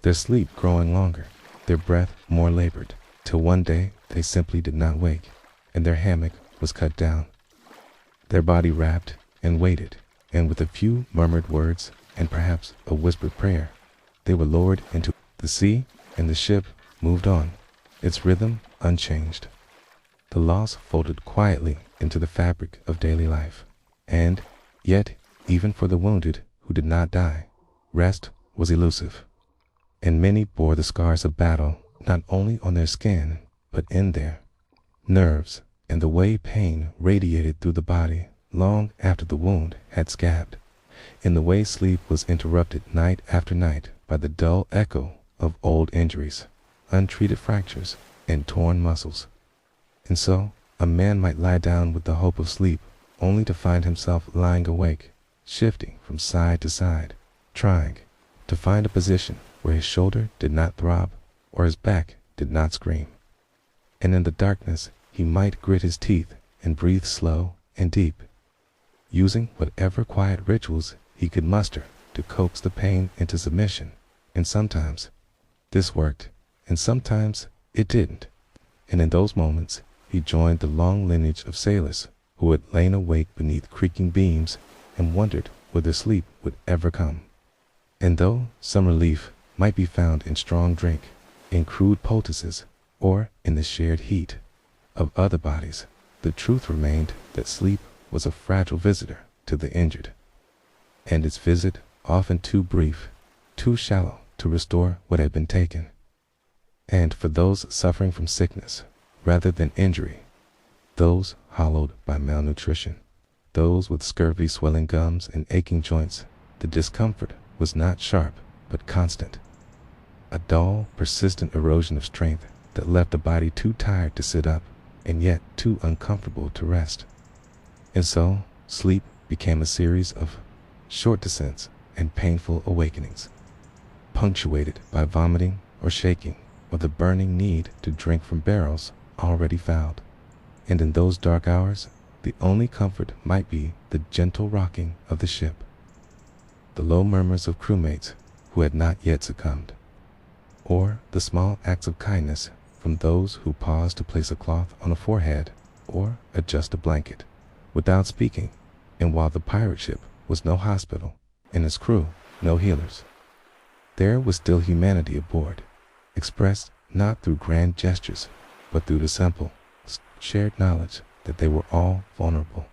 Speaker 1: their sleep growing longer, their breath more labored, till one day they simply did not wake, and their hammock was cut down, their body wrapped and weighted, and with a few murmured words and perhaps a whispered prayer, they were lowered into the sea, and the ship moved on, its rhythm unchanged. The loss folded quietly into the fabric of daily life, and yet, even for the wounded who did not die, rest was elusive, and many bore the scars of battle not only on their skin, but in their nerves, and the way pain radiated through the body long after the wound had scabbed, in the way sleep was interrupted night after night by the dull echo of old injuries, untreated fractures, and torn muscles. And so, a man might lie down with the hope of sleep, only to find himself lying awake, shifting from side to side, trying to find a position where his shoulder did not throb or his back did not scream. And in the darkness, he might grit his teeth and breathe slow and deep, using whatever quiet rituals he could muster to coax the pain into submission. And sometimes this worked, and sometimes it didn't. And in those moments, he joined the long lineage of sailors who had lain awake beneath creaking beams and wondered whether sleep would ever come. And though some relief might be found in strong drink, in crude poultices, or in the shared heat of other bodies, the truth remained that sleep was a fragile visitor to the injured, and its visit often too brief, too shallow to restore what had been taken. And for those suffering from sickness rather than injury, those hollowed by malnutrition, those with scurvy, swelling gums, and aching joints, the discomfort was not sharp but constant, a dull, persistent erosion of strength that left the body too tired to sit up and yet too uncomfortable to rest. And so, sleep became a series of short descents and painful awakenings, punctuated by vomiting or shaking, or the burning need to drink from barrels already fouled. And in those dark hours, the only comfort might be the gentle rocking of the ship, the low murmurs of crewmates who had not yet succumbed, or the small acts of kindness from those who paused to place a cloth on a forehead or adjust a blanket, without speaking. And while the pirate ship was no hospital, and its crew no healers, there was still humanity aboard, expressed not through grand gestures, but through the simple, shared knowledge that they were all vulnerable,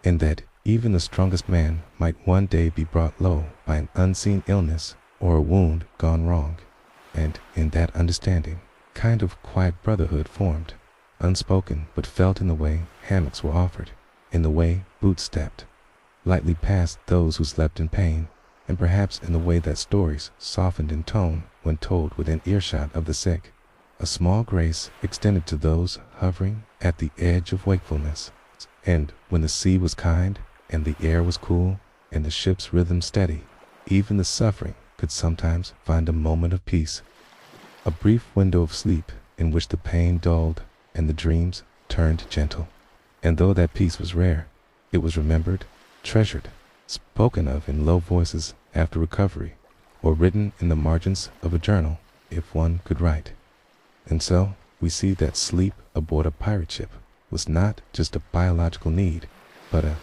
Speaker 1: and that even the strongest man might one day be brought low by an unseen illness or a wound gone wrong. And in that understanding, kind of quiet brotherhood formed, unspoken but felt in the way hammocks were offered, in the way boots stepped lightly past those who slept in pain, and perhaps in the way that stories softened in tone when told within earshot of the sick, a small grace extended to those hovering at the edge of wakefulness. And when the sea was kind, and the air was cool, and the ship's rhythm steady, even the suffering could sometimes find a moment of peace, a brief window of sleep in which the pain dulled and the dreams turned gentle. And though that peace was rare, it was remembered, treasured, spoken of in low voices after recovery, or written in the margins of a journal if one could write. And so we see that sleep aboard a pirate ship was not just a biological need, but a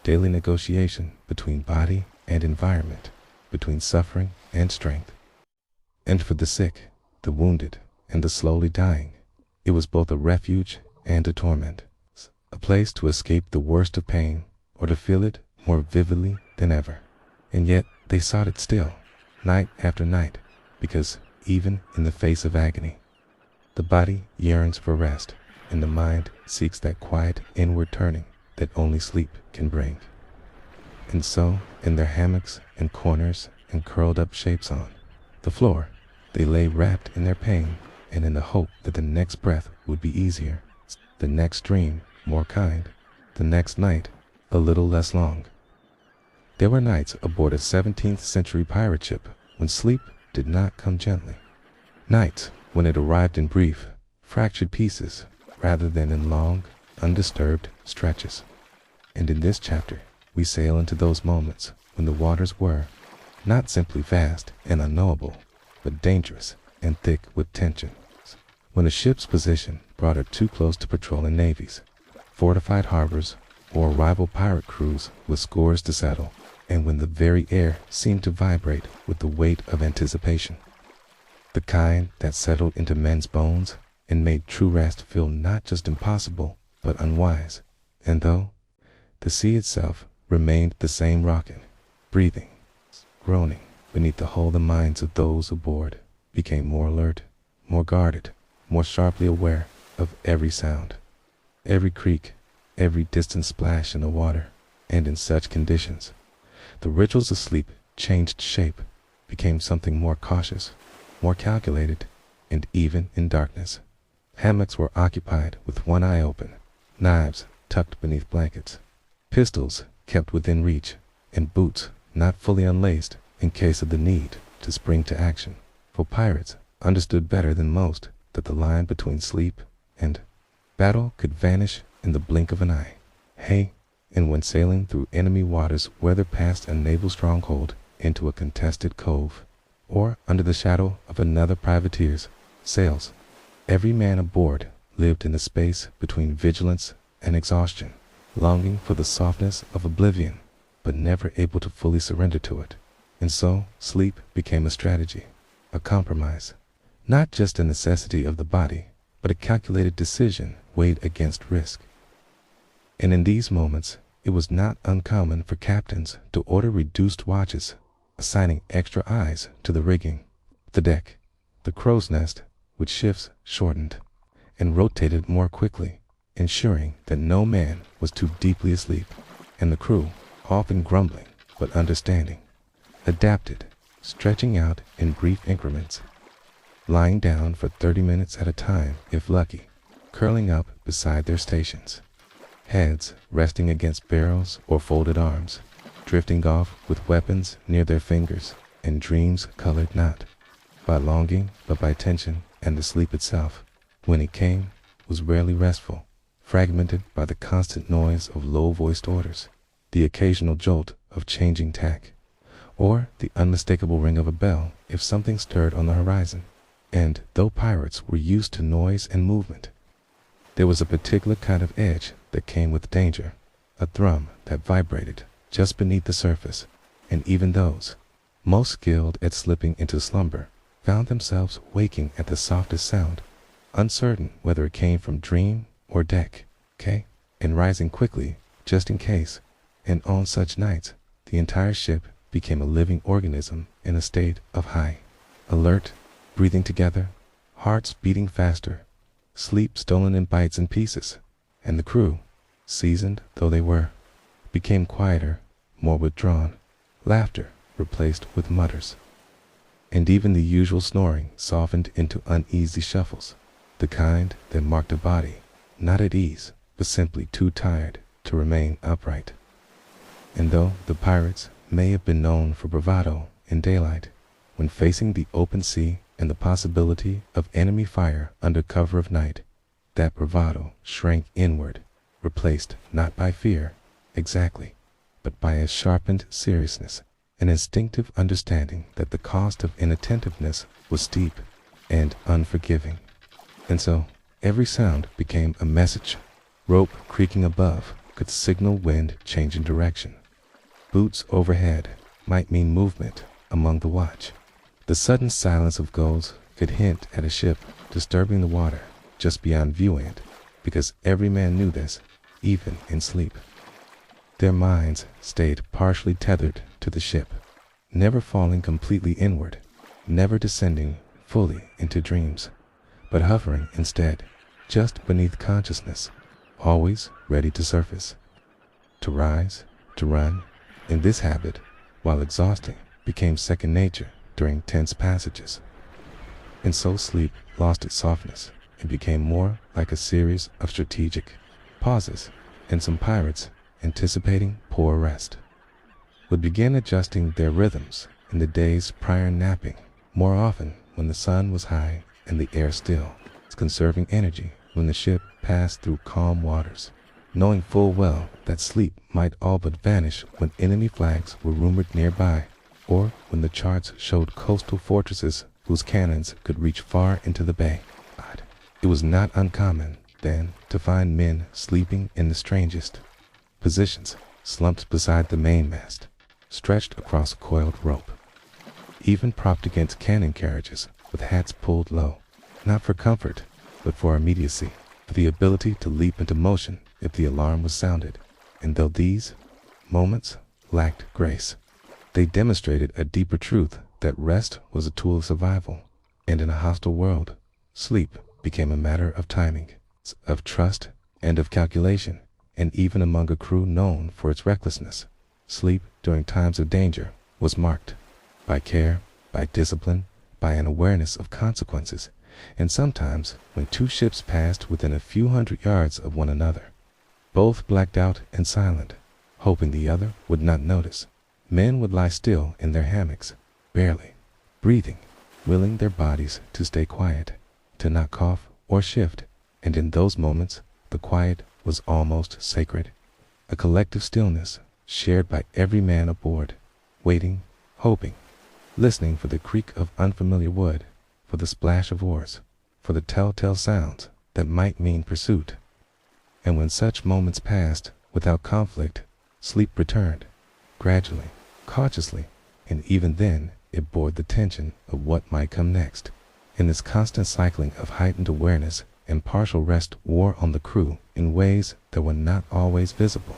Speaker 1: daily negotiation between body and environment, between suffering and strength. And for the sick, the wounded, and the slowly dying, it was both a refuge and a torment, a place to escape the worst of pain or to feel it more vividly than ever. And yet they sought it still, night after night, because even in the face of agony, the body yearns for rest and the mind seeks that quiet inward turning that only sleep can bring. And so, in their hammocks and corners and curled up shapes on the floor, they lay wrapped in their pain and in the hope that the next breath would be easier, the next dream more kind, the next night a little less long. There were nights aboard a 17th-century pirate ship when sleep did not come gently. Nights when it arrived in brief, fractured pieces rather than in long, undisturbed stretches. And in this chapter, we sail into those moments when the waters were not simply vast and unknowable, but dangerous and thick with tension. When a ship's position brought her too close to patrolling navies, fortified harbors, or rival pirate crews with scores to settle, and when the very air seemed to vibrate with the weight of anticipation. The kind that settled into men's bones and made true rest feel not just impossible, but unwise. And though the sea itself remained the same rocking, breathing, groaning beneath the hull, the minds of those aboard became more alert, more guarded, more sharply aware of every sound, every creak, every distant splash in the water. And in such conditions, the rituals of sleep changed shape, became something more cautious, more calculated, and even in darkness, hammocks were occupied with one eye open, knives tucked beneath blankets, pistols kept within reach, and boots not fully unlaced in case of the need to spring to action. For pirates understood better than most that the line between sleep and battle could vanish in the blink of an eye. Hey, and when sailing through enemy waters, whether past a naval stronghold into a contested cove, or under the shadow of another privateer's sails, every man aboard lived in the space between vigilance and exhaustion, longing for the softness of oblivion, but never able to fully surrender to it. And so sleep became a strategy, a compromise, not just a necessity of the body, but a calculated decision weighed against risk. And in these moments, it was not uncommon for captains to order reduced watches, assigning extra eyes to the rigging, the deck, the crow's nest, with shifts shortened and rotated more quickly, ensuring that no man was too deeply asleep, and the crew, often grumbling but understanding, adapted, stretching out in brief increments, lying down for 30 minutes at a time if lucky, curling up beside their stations, heads resting against barrels or folded arms, drifting off with weapons near their fingers, and dreams colored not by longing but by tension. And the sleep itself, when it came, was rarely restful, fragmented by the constant noise of low-voiced orders, the occasional jolt of changing tack, or the unmistakable ring of a bell if something stirred on the horizon. And though pirates were used to noise and movement, there was a particular kind of edge that came with danger, a thrum that vibrated just beneath the surface, and even those most skilled at slipping into slumber found themselves waking at the softest sound, uncertain whether it came from dream or deck, and rising quickly just in case. And on such nights, the entire ship became a living organism in a state of high alert, breathing together, hearts beating faster, sleep stolen in bites and pieces. And the crew, seasoned though they were, became quieter, more withdrawn, laughter replaced with mutters, and even the usual snoring softened into uneasy shuffles, the kind that marked a body not at ease, but simply too tired to remain upright. And though the pirates may have been known for bravado in daylight, when facing the open sea and the possibility of enemy fire under cover of night, that bravado shrank inward, replaced not by fear, exactly, but by a sharpened seriousness, an instinctive understanding that the cost of inattentiveness was steep and unforgiving. And so every sound became a message. Rope creaking above could signal wind changing direction. Boots overhead might mean movement among the watch. The sudden silence of gulls could hint at a ship disturbing the water just beyond view end, because every man knew this, even in sleep. Their minds stayed partially tethered to the ship, never falling completely inward, never descending fully into dreams, but hovering instead just beneath consciousness, always ready to surface, to rise, to run. In this habit, while exhausting, became second nature during tense passages. And so sleep lost its softness and became more like a series of strategic pauses, and some pirates, anticipating poor rest, would begin adjusting their rhythms in the days prior, napping more often when the sun was high and the air still, conserving energy when the ship passed through calm waters, knowing full well that sleep might all but vanish when enemy flags were rumored nearby, or when the charts showed coastal fortresses whose cannons could reach far into the bay. It was not uncommon, then, to find men sleeping in the strangest positions, slumped beside the mainmast, stretched across a coiled rope, even propped against cannon carriages with hats pulled low, not for comfort, but for immediacy, for the ability to leap into motion if the alarm was sounded. And though these moments lacked grace, they demonstrated a deeper truth, that rest was a tool of survival, and in a hostile world, sleep became a matter of timing, of trust, and of calculation. And even among a crew known for its recklessness, sleep during times of danger was marked by care, by discipline, by an awareness of consequences. And sometimes, when two ships passed within a few hundred yards of one another, both blacked out and silent, hoping the other would not notice, men would lie still in their hammocks, barely breathing, willing their bodies to stay quiet, to not cough or shift. And in those moments, the quiet was almost sacred, a collective stillness shared by every man aboard, waiting, hoping, listening for the creak of unfamiliar wood, for the splash of oars, for the telltale sounds that might mean pursuit. And when such moments passed without conflict, sleep returned, gradually, cautiously, and even then it bore the tension of what might come next. In this constant cycling of heightened awareness and partial rest wore on the crew in ways that were not always visible,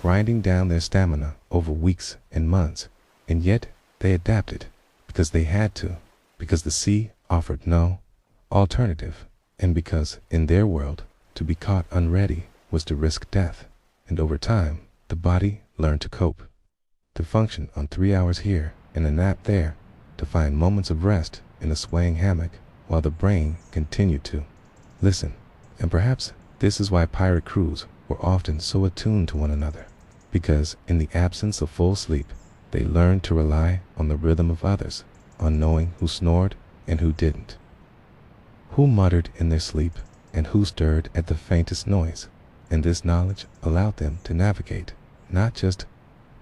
Speaker 1: grinding down their stamina over weeks and months. And yet they adapted, because they had to, because the sea offered no alternative, and because in their world, to be caught unready was to risk death. And over time, the body learned to cope, to function on 3 hours here and a nap there, to find moments of rest in a swaying hammock, while the brain continued to listen. And perhaps this is why pirate crews were often so attuned to one another, because in the absence of full sleep, they learned to rely on the rhythm of others, on knowing who snored and who didn't, who muttered in their sleep and who stirred at the faintest noise. And this knowledge allowed them to navigate not just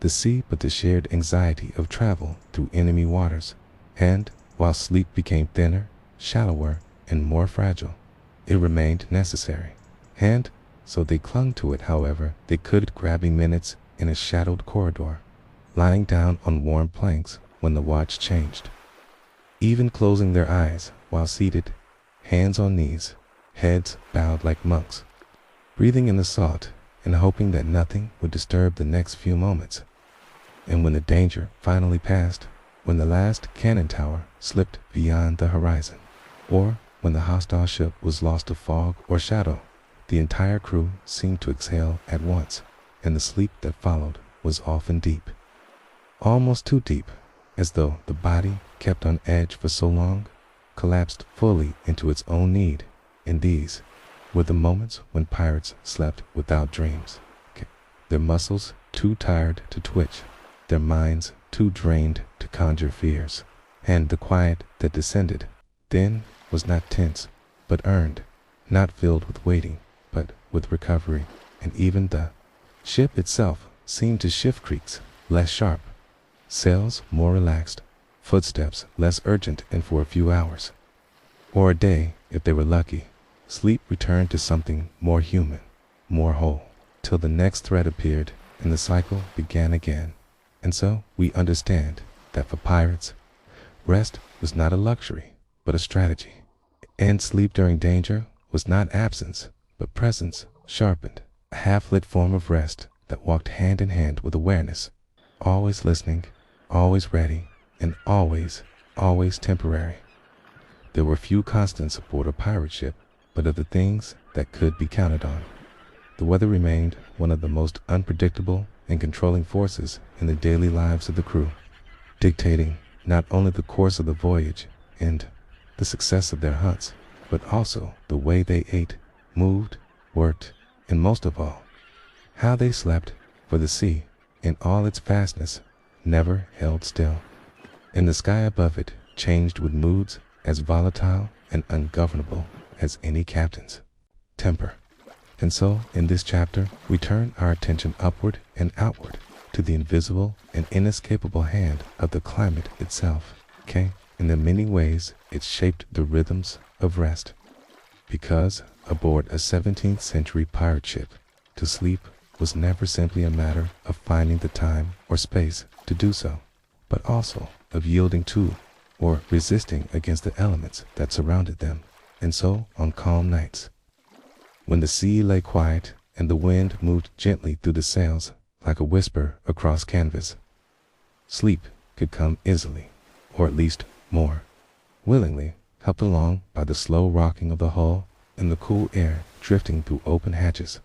Speaker 1: the sea, but the shared anxiety of travel through enemy waters. And while sleep became thinner, shallower, and more fragile, it remained necessary. And so they clung to it however they could, grabbing minutes in a shadowed corridor, lying down on warm planks when the watch changed, even closing their eyes while seated, hands on knees, heads bowed like monks, breathing in the salt and hoping that nothing would disturb the next few moments. And when the danger finally passed, when the last cannon tower slipped beyond the horizon, or when the hostile ship was lost to fog or shadow, the entire crew seemed to exhale at once, and the sleep that followed was often deep, almost too deep, as though the body, kept on edge for so long, collapsed fully into its own need. And these were the moments when pirates slept without dreams, their muscles too tired to twitch, their minds too drained to conjure fears. And the quiet that descended then was not tense, but earned, not filled with waiting, but with recovery. And even the ship itself seemed to shift, creaks less sharp, sails more relaxed, footsteps less urgent, and for a few hours, or a day if they were lucky, sleep returned to something more human, more whole, till the next threat appeared and the cycle began again. And so we understand that for pirates, rest was not a luxury, but a strategy. And sleep during danger was not absence, but presence sharpened, a half-lit form of rest that walked hand in hand with awareness, always listening, always ready, and always, always temporary. There were few constants aboard a pirate ship, but of the things that could be counted on. The weather remained one of the most unpredictable and controlling forces in the daily lives of the crew, dictating not only the course of the voyage and the success of their hunts, but also the way they ate, moved, worked, and most of all, how they slept, for the sea, in all its vastness, never held still, and the sky above it changed with moods as volatile and ungovernable as any captain's temper. And so, in this chapter, we turn our attention upward and outward to the invisible and inescapable hand of the climate itself, okay? In the many ways it shaped the rhythms of rest. Because aboard a 17th century pirate ship, to sleep was never simply a matter of finding the time or space to do so, but also of yielding to or resisting against the elements that surrounded them. And so, on calm nights, when the sea lay quiet and the wind moved gently through the sails like a whisper across canvas, sleep could come easily, or at least more willingly, helped along by the slow rocking of the hull and the cool air drifting through open hatches.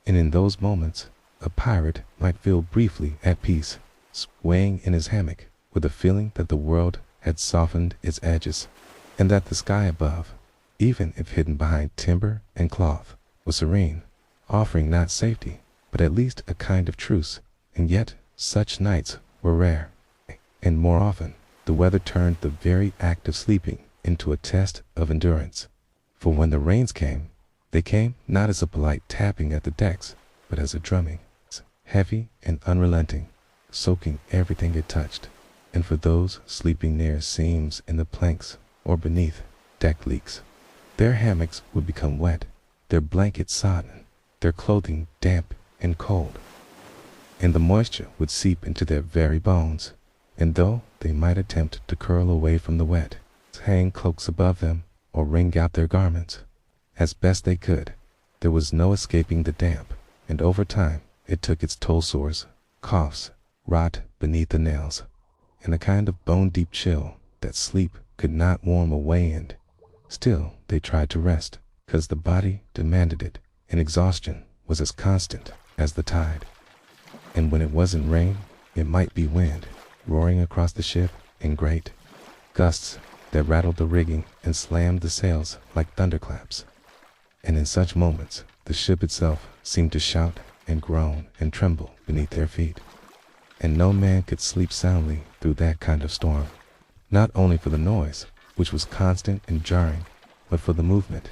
Speaker 1: And in those moments, a pirate might feel briefly at peace, swaying in his hammock with a feeling that the world had softened its edges, and that the sky above, even if hidden behind timber and cloth, was serene, offering not safety, but at least a kind of truce. And yet such nights were rare, and more often the weather turned the very act of sleeping into a test of endurance. For when the rains came, they came not as a polite tapping at the decks, but as a drumming, heavy and unrelenting, soaking everything it touched. And for those sleeping near seams in the planks or beneath deck leaks, their hammocks would become wet, their blankets sodden, their clothing damp and cold, and the moisture would seep into their very bones. And though they might attempt to curl away from the wet, hang cloaks above them, or wring out their garments, as best they could, there was no escaping the damp, and over time it took its toll. Sores, coughs, rot beneath the nails, and a kind of bone-deep chill that sleep could not warm away. And still they tried to rest, 'cause the body demanded it, and exhaustion was as constant as the tide. And when it wasn't rain, it might be wind, roaring across the ship in great gusts that rattled the rigging and slammed the sails like thunderclaps. And in such moments, the ship itself seemed to shout and groan and tremble beneath their feet. And no man could sleep soundly through that kind of storm, not only for the noise, which was constant and jarring, but for the movement,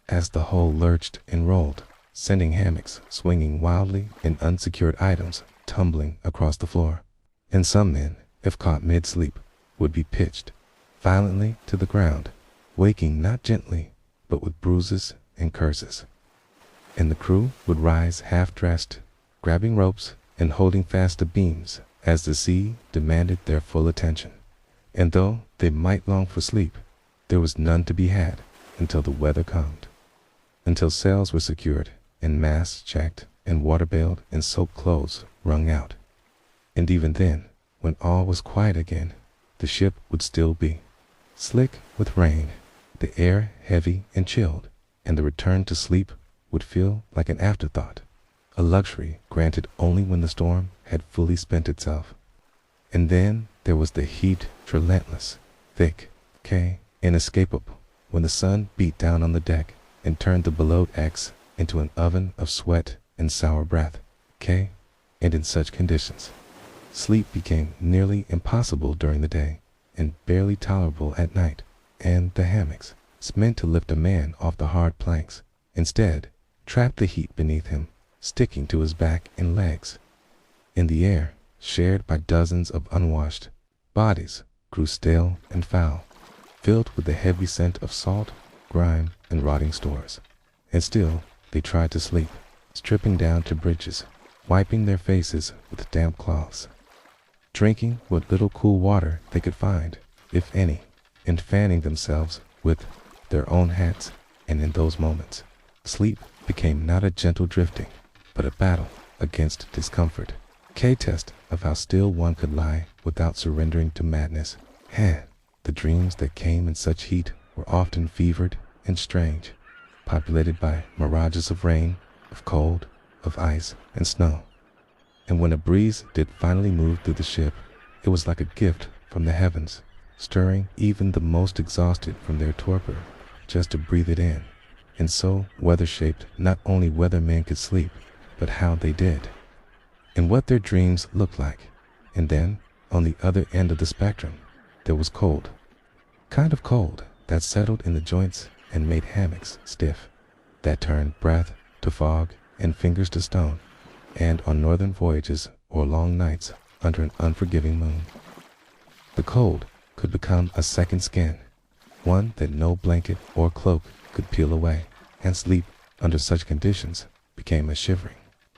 Speaker 1: as the hull lurched and rolled, sending hammocks swinging wildly and unsecured items tumbling across the floor. And some men, if caught mid-sleep, would be pitched violently to the ground, waking not gently, but with bruises and curses. And the crew would rise half-dressed, grabbing ropes and holding fast to beams as the sea demanded their full attention. And though they might long for sleep, there was none to be had until the weather calmed, until sails were secured and masts checked and water-bailed and soaked clothes wrung out. And even then, when all was quiet again, the ship would still be slick with rain, the air heavy and chilled, and the return to sleep would feel like an afterthought, a luxury granted only when the storm had fully spent itself. And then there was the heat, relentless, thick, inescapable, when the sun beat down on the deck and turned the below decks into an oven of sweat and sour breath, and in such conditions, sleep became nearly impossible during the day and barely tolerable at night. And the hammocks, meant to lift a man off the hard planks, instead trapped the heat beneath him, sticking to his back and legs. In the air, shared by dozens of unwashed bodies, grew stale and foul, filled with the heavy scent of salt, grime, and rotting stores. And still they tried to sleep, stripping down to britches, wiping their faces with damp cloths, drinking what little cool water they could find, if any, and fanning themselves with their own hats. And in those moments, sleep became not a gentle drifting, but a battle against discomfort. Test of how still one could lie without surrendering to madness. The dreams that came in such heat were often fevered and strange, populated by mirages of rain, of cold, of ice and snow. And when a breeze did finally move through the ship, it was like a gift from the heavens, stirring even the most exhausted from their torpor, just to breathe it in. And so weather shaped not only whether men could sleep, but how they did, and what their dreams looked like. And then, on the other end of the spectrum, there was cold. Kind of cold that settled in the joints and made hammocks stiff, that turned breath to fog and fingers to stone, and on northern voyages or long nights under an unforgiving moon. The cold could become a second skin, one that no blanket or cloak could peel away, and sleep under such conditions became a shivering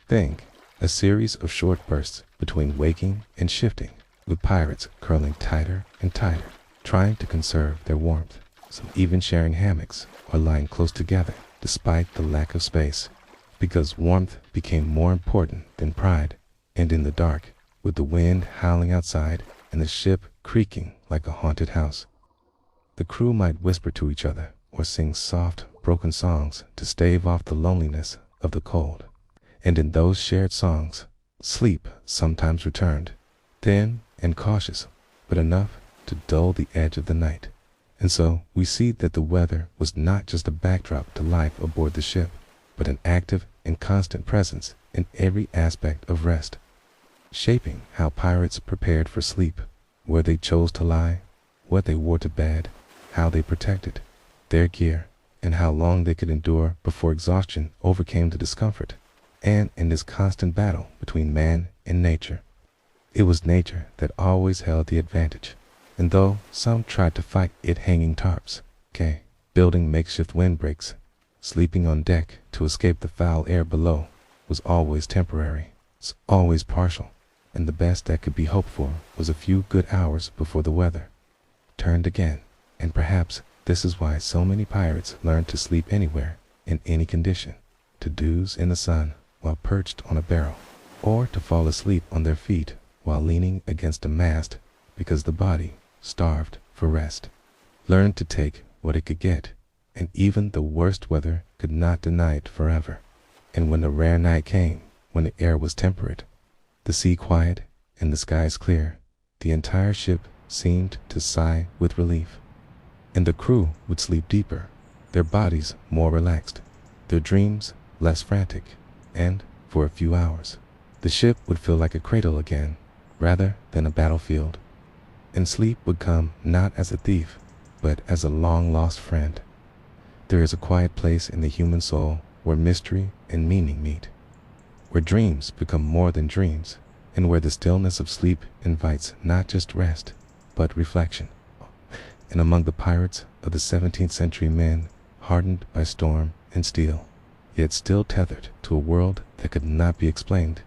Speaker 1: thing, a series of short bursts between waking and shifting, with pirates curling tighter and tighter, trying to conserve their warmth, some even sharing hammocks or lying close together despite the lack of space, because warmth became more important than pride. And in the dark, with the wind howling outside and the ship creaking like a haunted house, the crew might whisper to each other or sing soft, broken songs to stave off the loneliness of the cold. And in those shared songs, sleep sometimes returned, thin and cautious, but enough to dull the edge of the night. And so we see that the weather was not just a backdrop to life aboard the ship, but an active and constant presence in every aspect of rest, shaping how pirates prepared for sleep, where they chose to lie, what they wore to bed, how they protected their gear, and how long they could endure before exhaustion overcame the discomfort. And in this constant battle between man and nature, it was nature that always held the advantage. And though some tried to fight it hanging tarps, building makeshift windbreaks, sleeping on deck to escape the foul air below, was always temporary, it's always partial, and the best that could be hoped for was a few good hours before the weather turned again. And perhaps this is why so many pirates learned to sleep anywhere, in any condition, to doze in the sun while perched on a barrel, or to fall asleep on their feet while leaning against a mast, because the body, starved for rest, learned to take what it could get, and even the worst weather could not deny it forever. And when the rare night came, when the air was temperate, the sea quiet, and the skies clear, the entire ship seemed to sigh with relief. And the crew would sleep deeper, their bodies more relaxed, their dreams less frantic, and, for a few hours, the ship would feel like a cradle again, rather than a battlefield. And sleep would come not as a thief, but as a long-lost friend. There is a quiet place in the human soul where mystery and meaning meet, where dreams become more than dreams, and where the stillness of sleep invites not just rest, but reflection. And among the pirates of the 17th century, men hardened by storm and steel, yet still tethered to a world that could not be explained,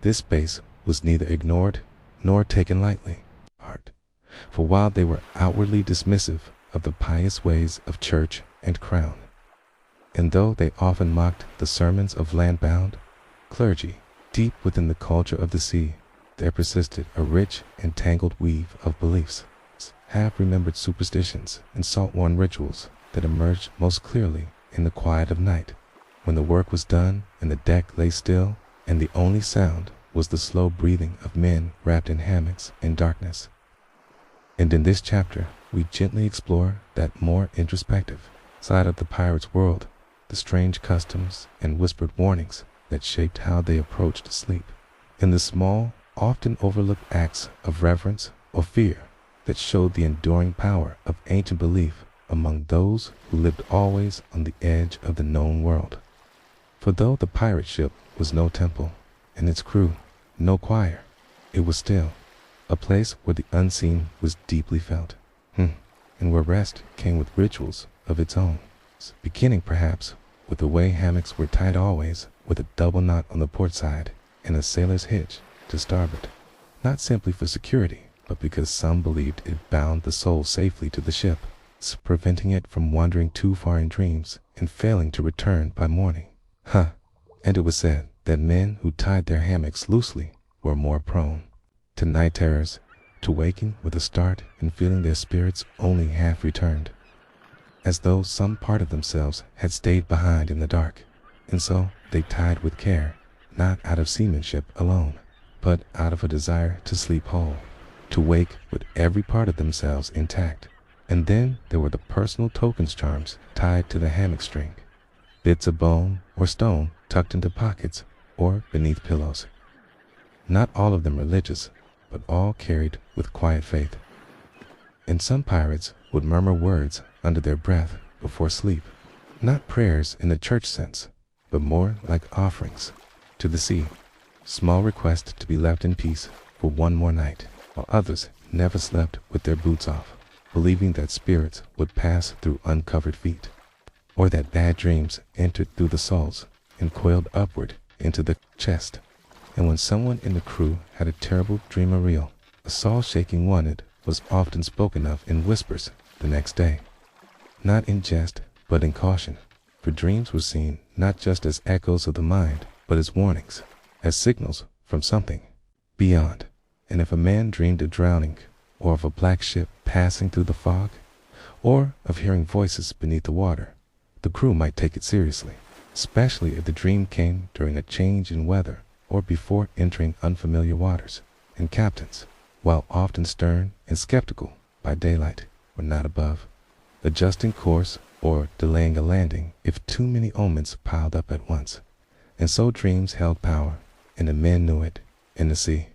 Speaker 1: this space was neither ignored nor taken lightly. For while they were outwardly dismissive of the pious ways of church and crown, and though they often mocked the sermons of land-bound clergy, deep within the culture of the sea, there persisted a rich and tangled weave of beliefs, half-remembered superstitions and salt-worn rituals that emerged most clearly in the quiet of night, when the work was done and the deck lay still, and the only sound was the slow breathing of men wrapped in hammocks in darkness. And in this chapter, we gently explore that more introspective side of the pirate's world, the strange customs and whispered warnings that shaped how they approached sleep, and the small, often overlooked acts of reverence or fear that showed the enduring power of ancient belief among those who lived always on the edge of the known world. For though the pirate ship was no temple, and its crew no choir, it was still a place where the unseen was deeply felt, and where rest came with rituals of its own, beginning perhaps with the way hammocks were tied always with a double knot on the port side and a sailor's hitch to starboard, not simply for security, but because some believed it bound the soul safely to the ship, preventing it from wandering too far in dreams and failing to return by morning. And it was said that men who tied their hammocks loosely were more prone to night terrors, to waking with a start and feeling their spirits only half returned, as though some part of themselves had stayed behind in the dark. And so they tied with care, not out of seamanship alone, but out of a desire to sleep whole, to wake with every part of themselves intact. And then there were the personal tokens charms tied to the hammock string, bits of bone or stone tucked into pockets or beneath pillows. Not all of them religious, but all carried with quiet faith. And some pirates would murmur words under their breath before sleep, not prayers in the church sense, but more like offerings to the sea, small requests to be left in peace for one more night, while others never slept with their boots off, believing that spirits would pass through uncovered feet, or that bad dreams entered through the soles and coiled upward into the chest. And when someone in the crew had a terrible dream or reel, a soul-shaking one, it was often spoken of in whispers the next day, not in jest, but in caution, for dreams were seen not just as echoes of the mind, but as warnings, as signals from something beyond. And if a man dreamed of drowning, or of a black ship passing through the fog, or of hearing voices beneath the water, the crew might take it seriously, especially if the dream came during a change in weather or before entering unfamiliar waters. And captains, while often stern and skeptical by daylight, were not above adjusting course or delaying a landing if too many omens piled up at once. And so dreams held power, and the men knew it. In the sea,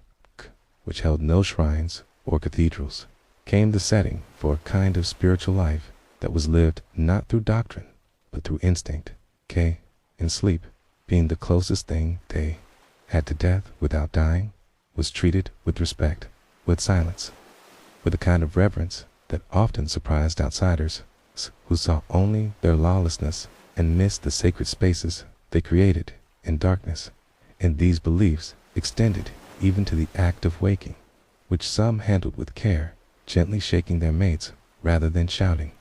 Speaker 1: which held no shrines or cathedrals, came the setting for a kind of spiritual life that was lived not through doctrine, but through instinct, and sleep, being the closest thing they had to death without dying, was treated with respect, with silence, with a kind of reverence that often surprised outsiders who saw only their lawlessness and missed the sacred spaces they created in darkness. And these beliefs extended even to the act of waking, which some handled with care, gently shaking their mates rather than shouting,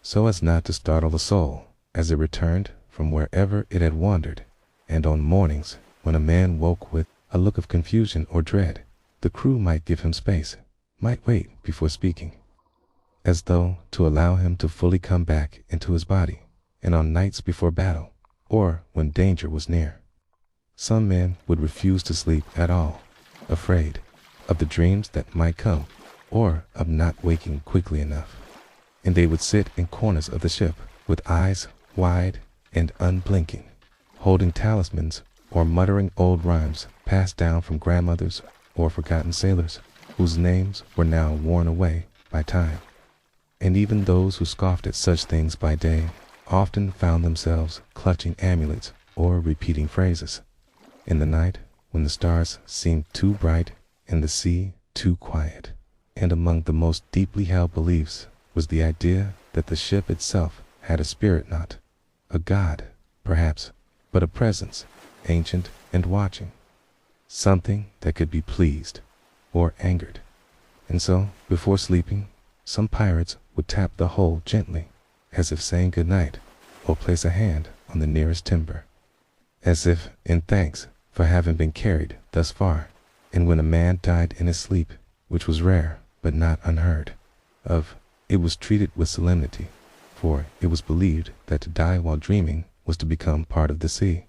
Speaker 1: so as not to startle the soul as it returned from wherever it had wandered. And on mornings, when a man woke with a look of confusion or dread, the crew might give him space, might wait before speaking, as though to allow him to fully come back into his body. And on nights before battle, or when danger was near, some men would refuse to sleep at all, afraid of the dreams that might come, or of not waking quickly enough. And they would sit in corners of the ship with eyes wide and unblinking, holding talismans or muttering old rhymes passed down from grandmothers or forgotten sailors whose names were now worn away by time. And even those who scoffed at such things by day often found themselves clutching amulets or repeating phrases in the night when the stars seemed too bright and the sea too quiet. And among the most deeply held beliefs was the idea that the ship itself had a spirit, not a god, perhaps, but a presence, ancient and watching, something that could be pleased or angered. And so, before sleeping, some pirates would tap the hull gently, as if saying good night, or place a hand on the nearest timber, as if in thanks for having been carried thus far. And when a man died in his sleep, which was rare but not unheard of, it was treated with solemnity, for it was believed that to die while dreaming was to become part of the sea,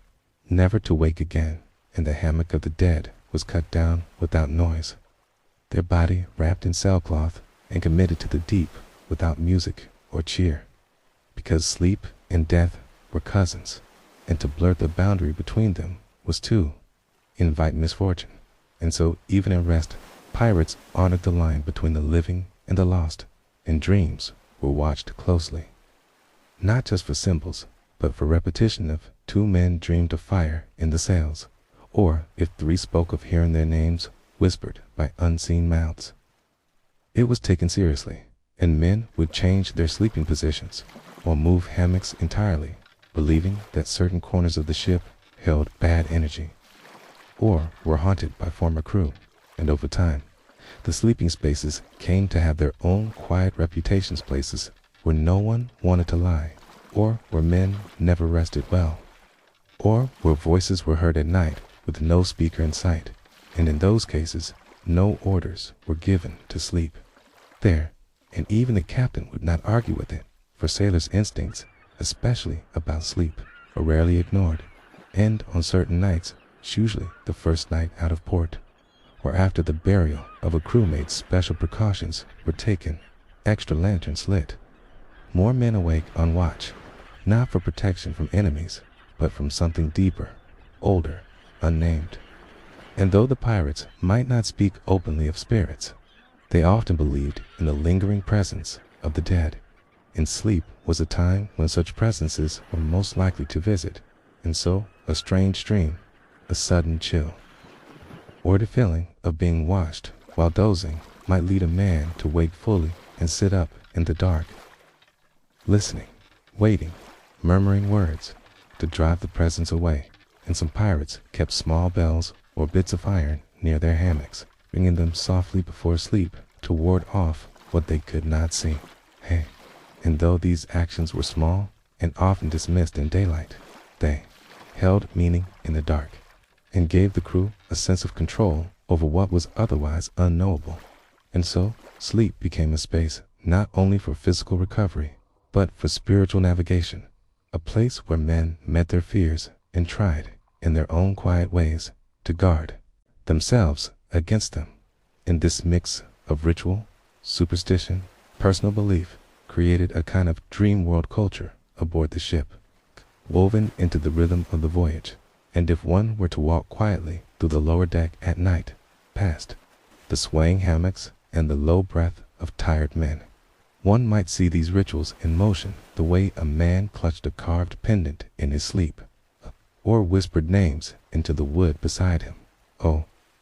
Speaker 1: never to wake again. And the hammock of the dead was cut down without noise, their body wrapped in sailcloth and committed to the deep without music or cheer, because sleep and death were cousins, and to blur the boundary between them was to invite misfortune. And so even in rest, pirates honored the line between the living and the lost, and dreams were watched closely, not just for symbols, but for repetition of 2 men dreamed of fire in the sails, or if 3 spoke of hearing their names whispered by unseen mouths. It was taken seriously, and men would change their sleeping positions or move hammocks entirely, believing that certain corners of the ship held bad energy, or were haunted by former crew. And over time, the sleeping spaces came to have their own quiet reputations, places where no one wanted to lie, or where men never rested well. or where voices were heard at night with no speaker in sight, and in those cases, no orders were given to sleep. There, and even the captain would not argue with it, for sailors' instincts, especially about sleep, are rarely ignored, and on certain nights, usually the first night out of port, or after the burial of a crewmate, special precautions were taken, extra lanterns lit, more men awake on watch, not for protection from enemies, but from something deeper, older, unnamed. And though the pirates might not speak openly of spirits, they often believed in the lingering presence of the dead, and sleep was a time when such presences were most likely to visit, and so a strange dream, a sudden chill, or the feeling of being watched while dozing might lead a man to wake fully and sit up in the dark, listening, waiting, murmuring words to drive the presence away. And some pirates kept small bells or bits of iron near their hammocks, ringing them softly before sleep to ward off what they could not see. Hey, and though these actions were small and often dismissed in daylight, they held meaning in the dark and gave the crew a sense of control over what was otherwise unknowable. And so sleep became a space not only for physical recovery, but for spiritual navigation, a place where men met their fears and tried, in their own quiet ways, to guard themselves against them. And this mix of ritual, superstition, personal belief created a kind of dream world culture aboard the ship, woven into the rhythm of the voyage. And if one were to walk quietly through the lower deck at night, past the swaying hammocks and the low breath of tired men, one might see these rituals in motion, the way a man clutched a carved pendant in his sleep, or whispered names into the wood beside him,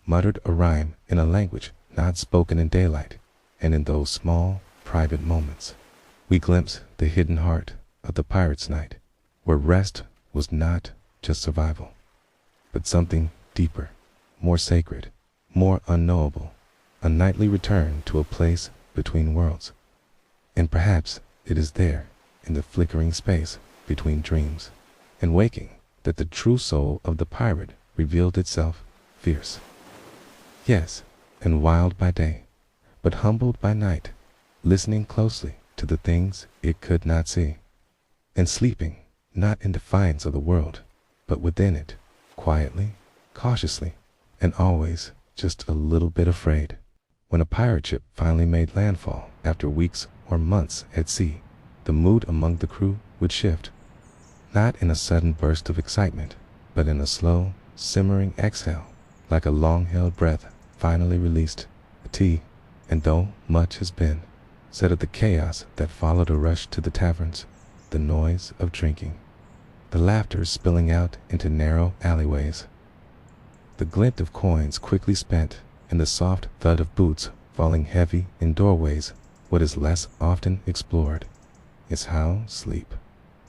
Speaker 1: muttered a rhyme in a language not spoken in daylight. And in those small, private moments, we glimpse the hidden heart of the pirate's night, where rest was not just survival, but something deeper, more sacred, more unknowable, a nightly return to a place between worlds. And perhaps it is there, in the flickering space between dreams and waking, that the true soul of the pirate revealed itself, fierce, yes, and wild by day, but humbled by night, listening closely to the things it could not see, and sleeping not in defiance of the world, but within it, quietly, cautiously, and always just a little bit afraid. When a pirate ship finally made landfall after weeks or months at sea, the mood among the crew would shift, not in a sudden burst of excitement, but in a slow, simmering exhale, like a long-held breath finally released. And though much has been said of the chaos that followed a rush to the taverns, the noise of drinking, the laughter spilling out into narrow alleyways, the glint of coins quickly spent, and the soft thud of boots falling heavy in doorways, what is less often explored is how sleep,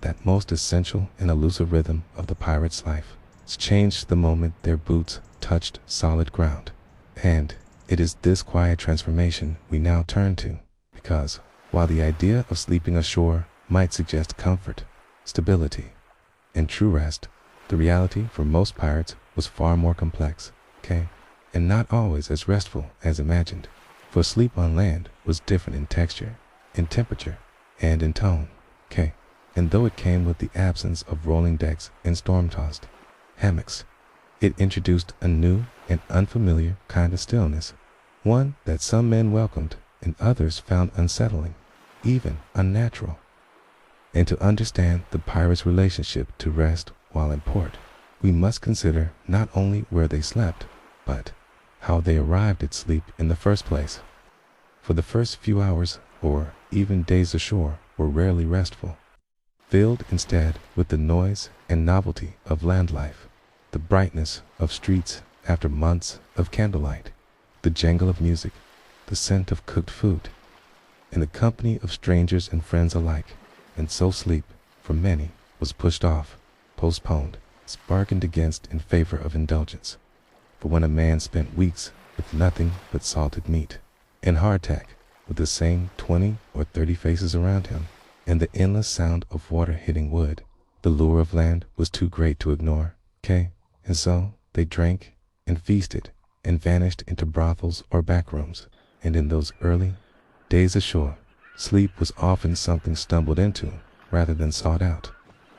Speaker 1: that most essential and elusive rhythm of the pirate's life, is changed the moment their boots touched solid ground. And it is this quiet transformation we now turn to, because while the idea of sleeping ashore might suggest comfort, stability, and true rest, the reality for most pirates was far more complex, and not always as restful as imagined. For sleep on land was different in texture, in temperature, and in tone, and though it came with the absence of rolling decks and storm-tossed hammocks, it introduced a new and unfamiliar kind of stillness, one that some men welcomed and others found unsettling, even unnatural. And to understand the pirates' relationship to rest while in port, we must consider not only where they slept, but how they arrived at sleep in the first place. For the first few hours or even days ashore were rarely restful, filled instead with the noise and novelty of land life, the brightness of streets after months of candlelight, the jangle of music, the scent of cooked food, and the company of strangers and friends alike. And so sleep, for many, was pushed off, postponed, bargained against in favor of indulgence. For when a man spent weeks with nothing but salted meat and hardtack, with the same 20 or 30 faces around him, and the endless sound of water hitting wood, The lure of land was too great to ignore, and so they drank and feasted and vanished into brothels or back rooms. And in those early days ashore, sleep was often something stumbled into rather than sought out,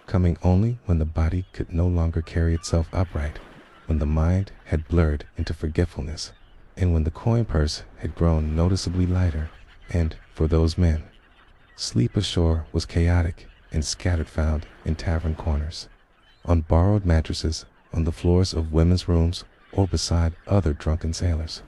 Speaker 1: coming only when the body could no longer carry itself upright, when the mind had blurred into forgetfulness, and when the coin purse had grown noticeably lighter. And for those men, sleep ashore was chaotic and scattered, found in tavern corners, on borrowed mattresses, on the floors of women's rooms, or beside other drunken sailors.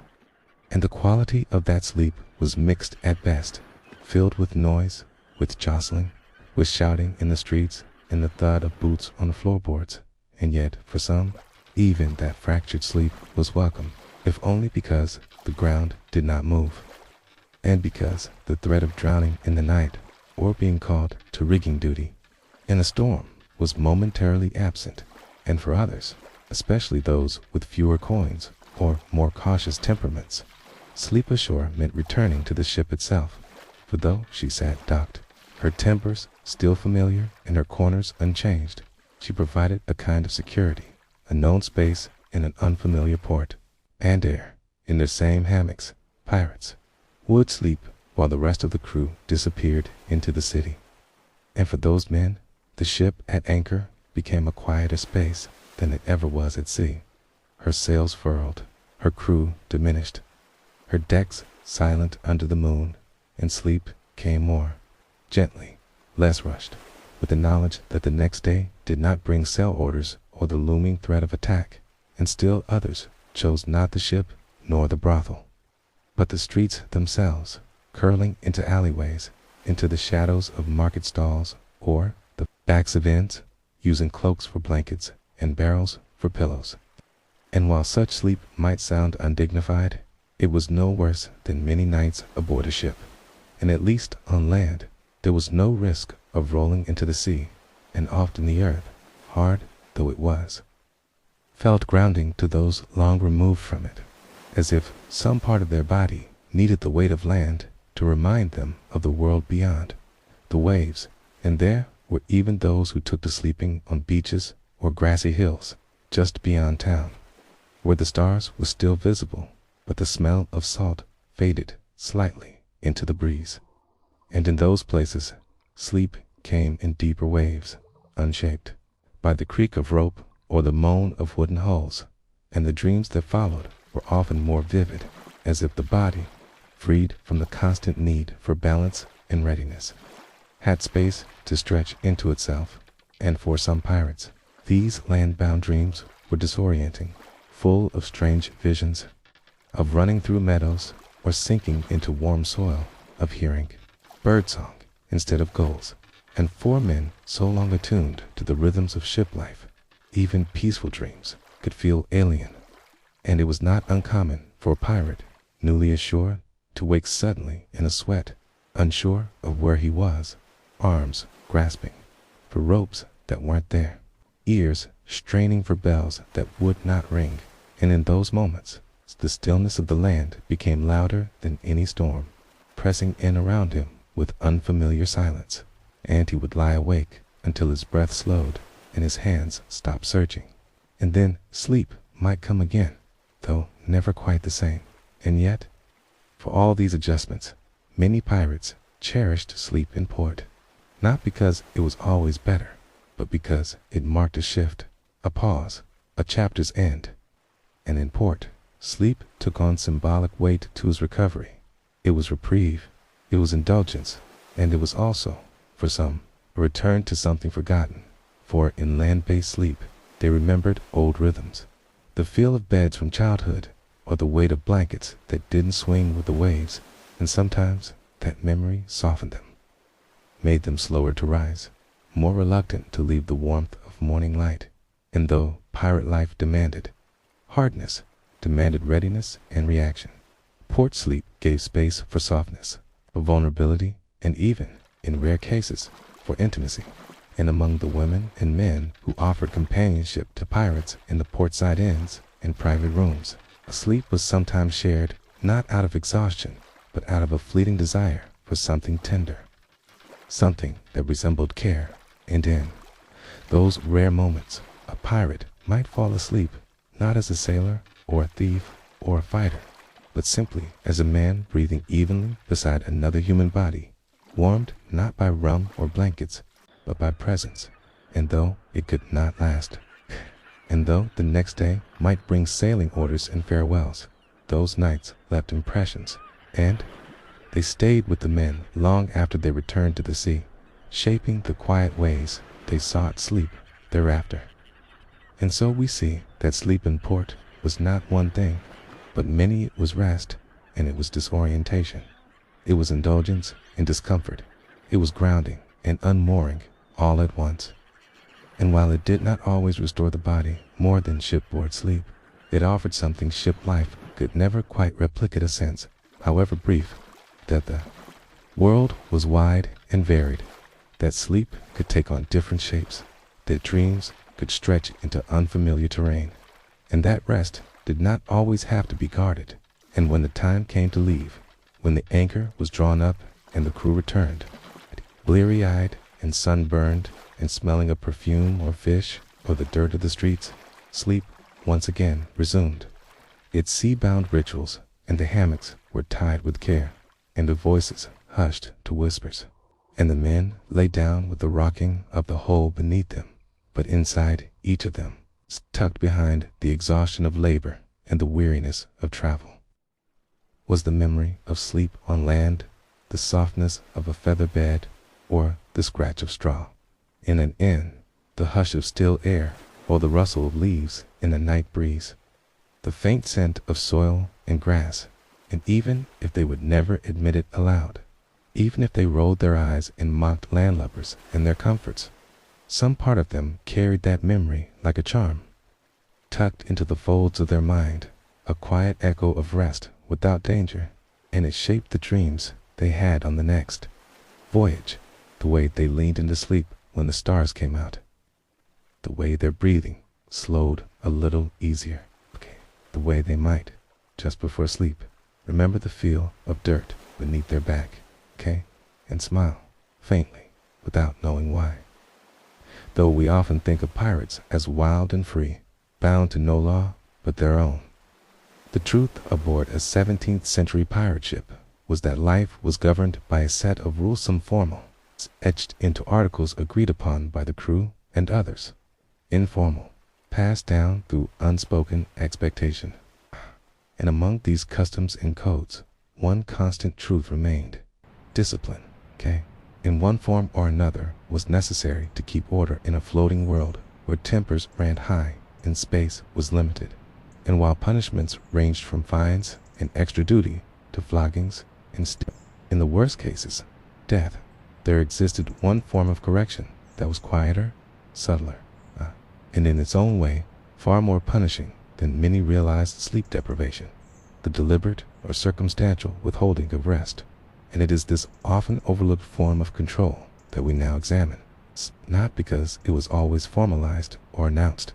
Speaker 1: And the quality of that sleep was mixed at best, filled with noise, with jostling, with shouting in the streets, and the thud of boots on the floorboards. And yet, for some, even that fractured sleep was welcome, if only because the ground did not move, and because the threat of drowning in the night, or being called to rigging duty in a storm, was momentarily absent. And for others, especially those with fewer coins or more cautious temperaments, sleep ashore meant returning to the ship itself, for though she sat docked, her timbers still familiar and her corners unchanged, she provided a kind of security, a known space in an unfamiliar port. And there, in their same hammocks, pirates would sleep while the rest of the crew disappeared into the city. And for those men, the ship at anchor became a quieter space than it ever was at sea. Her sails furled, her crew diminished, her decks silent under the moon, and sleep came more gently, less rushed, with the knowledge that the next day did not bring sail orders or the looming threat of attack. And still others chose not the ship nor the brothel, but the streets themselves, curling into alleyways, into the shadows of market stalls or the backs of inns, using cloaks for blankets and barrels for pillows. And while such sleep might sound undignified, it was no worse than many nights aboard a ship. And at least on land, there was no risk of rolling into the sea, and often the earth, hard though it was, felt grounding to those long removed from it, as if some part of their body needed the weight of land to remind them of the world beyond, the waves. And there were even those who took to sleeping on beaches or grassy hills just beyond town, where the stars were still visible, but the smell of salt faded slightly into the breeze. And in those places, sleep came in deeper waves, unshaped by the creak of rope or the moan of wooden hulls, and the dreams that followed were often more vivid, as if the body, freed from the constant need for balance and readiness, had space to stretch into itself. And for some pirates, these land-bound dreams were disorienting, full of strange visions, of running through meadows or sinking into warm soil, of hearing birdsong instead of gulls. And for men so long attuned to the rhythms of ship life, even peaceful dreams could feel alien. And it was not uncommon for a pirate, newly ashore, to wake suddenly in a sweat, unsure of where he was, arms grasping for ropes that weren't there, ears straining for bells that would not ring. And in those moments, the stillness of the land became louder than any storm, pressing in around him with unfamiliar silence. And he would lie awake until his breath slowed and his hands stopped searching. And then sleep might come again, though never quite the same. And yet, for all these adjustments, many pirates cherished sleep in port, not because it was always better, but because it marked a shift, a pause, a chapter's end. And in port, sleep took on symbolic weight to his recovery. It was reprieve, it was indulgence, and it was also, for some, a return to something forgotten. For in land-based sleep, they remembered old rhythms, the feel of beds from childhood, or the weight of blankets that didn't swing with the waves. And sometimes that memory softened them, made them slower to rise, more reluctant to leave the warmth of morning light. And though pirate life demanded hardness, demanded readiness and reaction, port sleep gave space for softness, for vulnerability, and even, in rare cases, for intimacy. And among the women and men who offered companionship to pirates in the portside inns and private rooms, sleep was sometimes shared not out of exhaustion, but out of a fleeting desire for something tender, something that resembled care. And in Those rare moments, a pirate might fall asleep, not as a sailor or a thief or a fighter, but simply as a man breathing evenly beside another human body, warmed not by rum or blankets, but by presence. And though it could not last, and though the next day might bring sailing orders and farewells, those nights left impressions, and they stayed with the men long after they returned to the sea, shaping the quiet ways they sought sleep thereafter. And so we see that sleep in port was not one thing, but many. It was rest, and it was disorientation. It was indulgence and discomfort. It was grounding and unmooring all at once. And while it did not always restore the body more than shipboard sleep, it offered something ship life could never quite replicate, a sense, however brief, that the world was wide and varied, that sleep could take on different shapes, that dreams could stretch into unfamiliar terrain, and that rest did not always have to be guarded. And when the time came to leave, when the anchor was drawn up and the crew returned, bleary-eyed and sunburned and smelling of perfume or fish or the dirt of the streets, sleep once again resumed its sea-bound rituals, and the hammocks were tied with care, and the voices hushed to whispers, and the men lay down with the rocking of the hull beneath them, but inside each of them, tucked behind the exhaustion of labor and the weariness of travel, was the memory of sleep on land, the softness of a feather bed, or the scratch of straw in an inn, the hush of still air, or the rustle of leaves in the night breeze, the faint scent of soil and grass. And even if they would never admit it aloud, even if they rolled their eyes and mocked landlubbers and their comforts, some part of them carried that memory like a charm, tucked into the folds of their mind, a quiet echo of rest without danger, and it shaped the dreams they had on the next voyage, the way they leaned into sleep when the stars came out, the way their breathing slowed a little easier, the way they might, just before sleep, remember the feel of dirt beneath their back, and smile faintly without knowing why. Though we often think of pirates as wild and free, bound to no law but their own, the truth aboard a 17th century pirate ship was that life was governed by a set of rules formal, etched into articles agreed upon by the crew and others, informal, passed down through unspoken expectation. And among these customs and codes, one constant truth remained: discipline, in one form or another, was necessary to keep order in a floating world where tempers ran high and space was limited. And while punishments ranged from fines and extra duty to floggings and in the worst cases, death, there existed one form of correction that was quieter, subtler, and in its own way far more punishing than many realized sleep deprivation, the deliberate or circumstantial withholding of rest. And it is this often overlooked form of control that we now examine, not because it was always formalized or announced,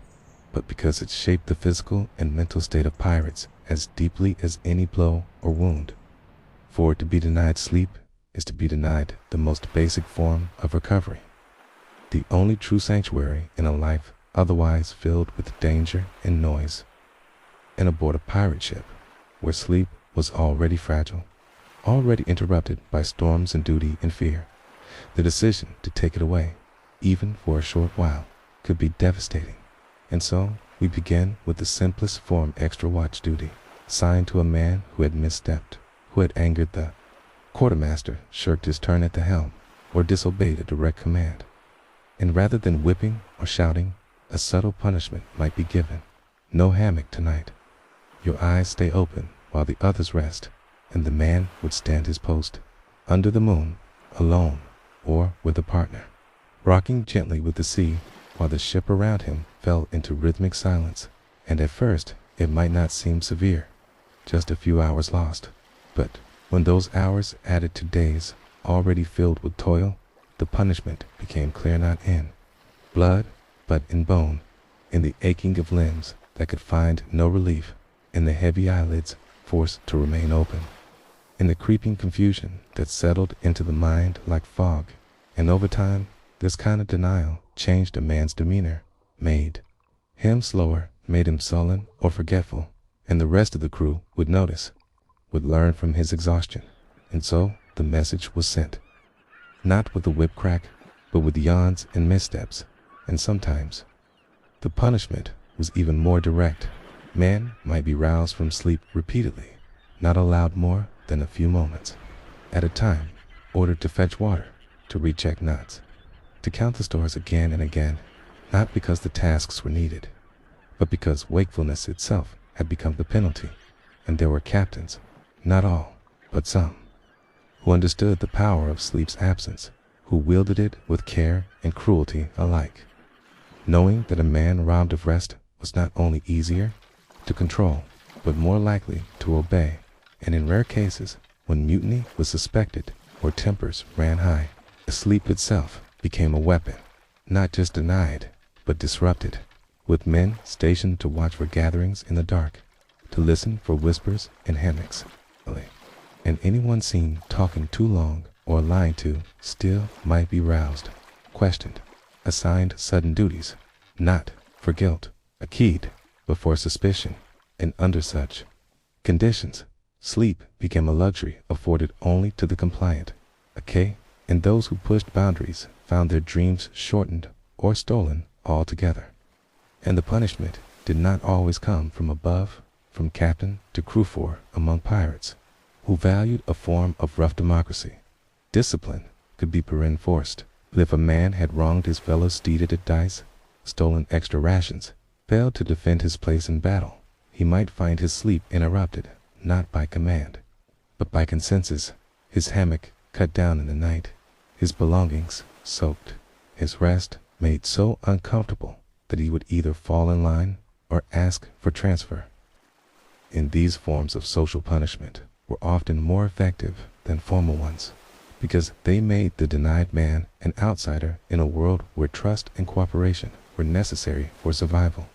Speaker 1: but because it shaped the physical and mental state of pirates as deeply as any blow or wound. For to be denied sleep is to be denied the most basic form of recovery, the only true sanctuary in a life otherwise filled with danger and noise. And aboard a pirate ship, where sleep was already fragile, already interrupted by storms and duty and fear, the decision to take it away, even for a short while, could be devastating. And so we begin with the simplest form: extra watch duty, signed to a man who had misstepped, who had angered the quartermaster, shirked his turn at the helm, or disobeyed a direct command. And rather than whipping or shouting, a subtle punishment might be given: no hammock tonight. Your eyes stay open while the others rest. And the man would stand his post, under the moon, alone or with a partner, rocking gently with the sea while the ship around him fell into rhythmic silence. And at first it might not seem severe, just a few hours lost. But when those hours added to days already filled with toil, the punishment became clear, not in blood, but in bone, in the aching of limbs that could find no relief, in the heavy eyelids forced to remain open, in the creeping confusion that settled into the mind like fog. And over time, this kind of denial changed a man's demeanor, made him slower, made him sullen or forgetful, and the rest of the crew would notice, would learn from his exhaustion. And so the message was sent, not with a whip crack, but with yawns and missteps. And sometimes the punishment was even more direct. Man might be roused from sleep repeatedly, not allowed more than a few moments at a time, ordered to fetch water, to recheck knots, to count the stores again and again, not because the tasks were needed, but because wakefulness itself had become the penalty. And there were captains, not all, but some, who understood the power of sleep's absence, who wielded it with care and cruelty alike, knowing that a man robbed of rest was not only easier to control, but more likely to obey. And in rare cases, when mutiny was suspected or tempers ran high, sleep itself became a weapon, not just denied, but disrupted, with men stationed to watch for gatherings in the dark, to listen for whispers in hammocks. And anyone seen talking too long or lying to still might be roused, questioned, assigned sudden duties, not for guilt, keyed, but for suspicion. And under such conditions, sleep became a luxury afforded only to the compliant, and those who pushed boundaries found their dreams shortened or stolen altogether. And the punishment did not always come from above, from captain to crew. For among pirates, who valued a form of rough democracy, discipline could be enforced. But if a man had wronged his fellows, steeded at dice, stolen extra rations, failed to defend his place in battle, he might find his sleep interrupted, not by command, but by consensus, his hammock cut down in the night, his belongings soaked, his rest made so uncomfortable that he would either fall in line or ask for transfer. In these forms of social punishment were often more effective than formal ones, because they made the denied man an outsider in a world where trust and cooperation were necessary for survival.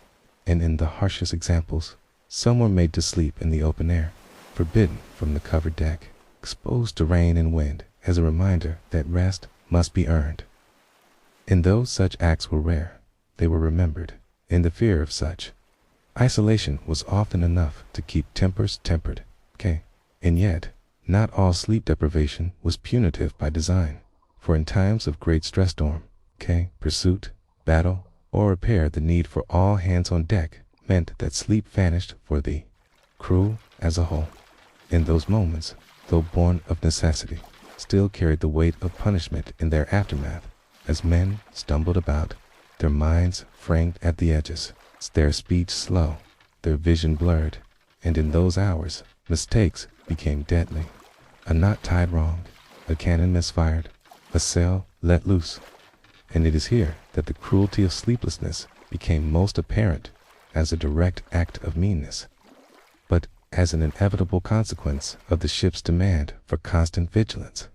Speaker 1: And in the harshest examples, some were made to sleep in the open air, forbidden from the covered deck, exposed to rain and wind, as a reminder that rest must be earned. And though such acts were rare, they were remembered. In the fear of such isolation was often enough to keep tempers tempered. And yet, not all sleep deprivation was punitive by design, for in times of great stress storm, pursuit, battle, or repair, the need for all hands on deck meant that sleep vanished for the crew as a whole. In those moments, though born of necessity, still carried the weight of punishment in their aftermath, as men stumbled about, their minds frayed at the edges, their speech slow, their vision blurred, and in those hours, mistakes became deadly. A knot tied wrong, a cannon misfired, a sail let loose. And it is here that the cruelty of sleeplessness became most apparent, as a direct act of meanness, but as an inevitable consequence of the ship's demand for constant vigilance.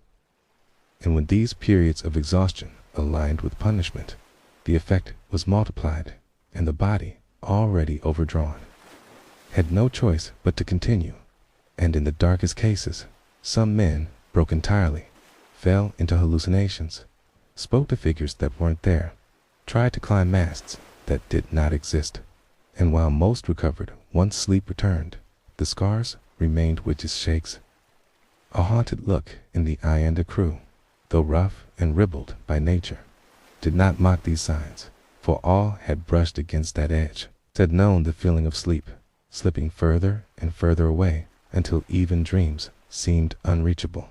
Speaker 1: And when these periods of exhaustion aligned with punishment, the effect was multiplied, and the body, already overdrawn, had no choice but to continue. And in the darkest cases, some men broke entirely, fell into hallucinations, spoke to figures that weren't there, tried to climb masts that did not exist. And while most recovered once sleep returned, the scars remained with its shakes. A haunted look in the eye, and the crew, though rough and ribald by nature, did not mock these signs, for all had brushed against that edge, had known the feeling of sleep, slipping further and further away until even dreams seemed unreachable.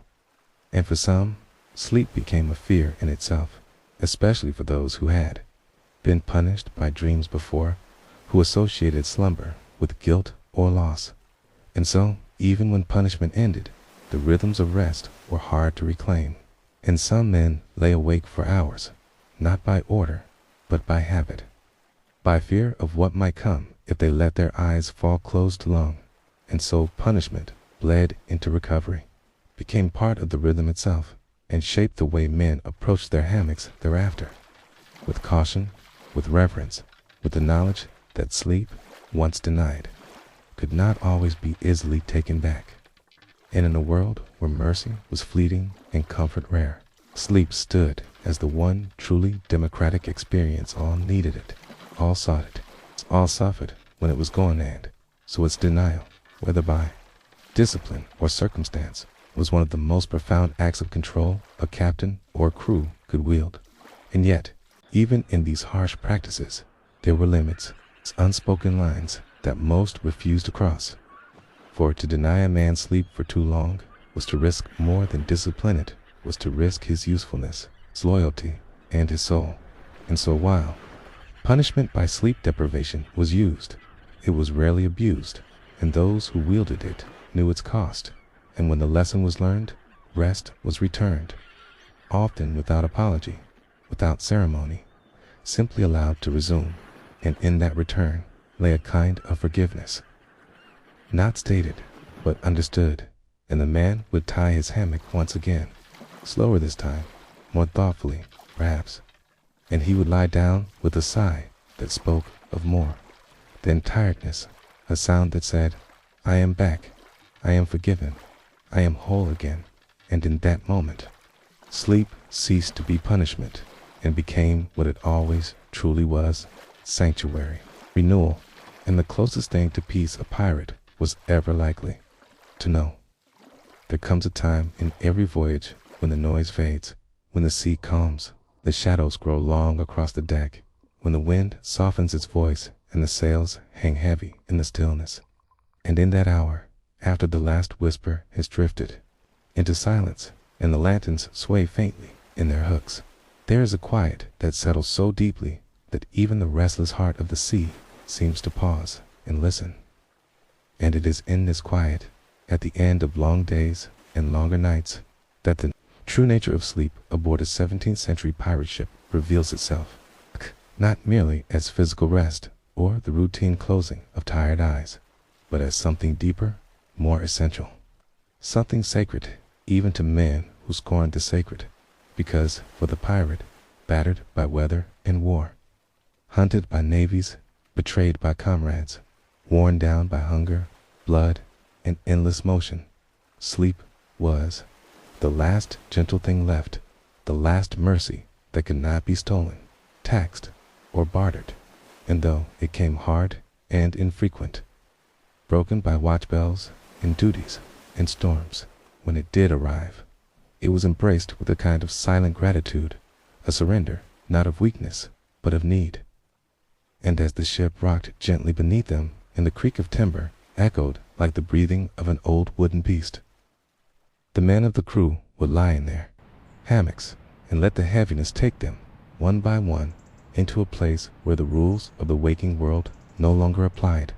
Speaker 1: And for some, sleep became a fear in itself, especially for those who had been punished by dreams before, who associated slumber with guilt or loss. And so, even when punishment ended, the rhythms of rest were hard to reclaim, and some men lay awake for hours, not by order, but by habit, by fear of what might come if they let their eyes fall closed long. And so punishment bled into recovery, became part of the rhythm itself, and shaped the way men approached their hammocks thereafter, with caution, with reverence, with the knowledge that sleep, once denied, could not always be easily taken back. And in a world where mercy was fleeting and comfort rare, Sleep stood as the one truly democratic experience. All needed it, all sought it, all suffered when it was gone, and so its denial, whether by discipline or circumstance, was one of the most profound acts of control a captain or crew could wield. And yet, even in these harsh practices, there were limits, unspoken lines that most refused to cross. For to deny a man sleep for too long was to risk more than discipline. It was to risk his usefulness, his loyalty, and his soul. And so while punishment by sleep deprivation was used, it was rarely abused, and those who wielded it knew its cost. And when the lesson was learned, rest was returned, often without apology, without ceremony, simply allowed to resume, and in that return lay a kind of forgiveness, not stated, but understood, and the man would tie his hammock once again, slower this time, more thoughtfully, perhaps, and he would lie down with a sigh that spoke of more than tiredness, a sound that said, "I am back, I am forgiven, I am whole again." And in that moment, sleep ceased to be punishment and became what it always truly was: sanctuary, renewal, and the closest thing to peace a pirate was ever likely to know. There comes a time in every voyage when the noise fades, when the sea calms, the shadows grow long across the deck, when the wind softens its voice and the sails hang heavy in the stillness. And in that hour, after the last whisper has drifted into silence and the lanterns sway faintly in their hooks, there is a quiet that settles so deeply that even the restless heart of the sea seems to pause and listen. And it is in this quiet, at the end of long days and longer nights, that the true nature of sleep aboard a 17th century pirate ship reveals itself, not merely as physical rest or the routine closing of tired eyes, but as something deeper, more essential, something sacred even to men who scorned the sacred, because for the pirate, battered by weather and war, hunted by navies, betrayed by comrades, worn down by hunger, blood, and endless motion, sleep was the last gentle thing left, the last mercy that could not be stolen, taxed, or bartered. And though it came hard and infrequent, broken by watch bells and duties and storms, when it did arrive, it was embraced with a kind of silent gratitude, a surrender not of weakness, but of need. And as the ship rocked gently beneath them, and the creak of timber echoed like the breathing of an old wooden beast, the men of the crew would lie in their hammocks and let the heaviness take them, one by one, into a place where the rules of the waking world no longer applied,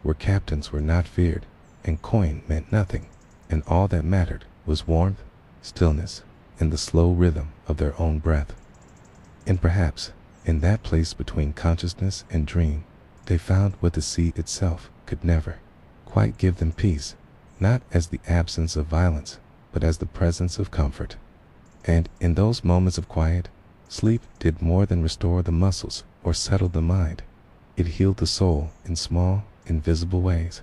Speaker 1: where captains were not feared, and coin meant nothing, and all that mattered was warmth, stillness, and the slow rhythm of their own breath. And perhaps, in that place between consciousness and dream, they found what the sea itself could never quite give them: peace, not as the absence of violence, but as the presence of comfort. And in those moments of quiet, sleep did more than restore the muscles or settle the mind. It healed the soul in small, invisible ways,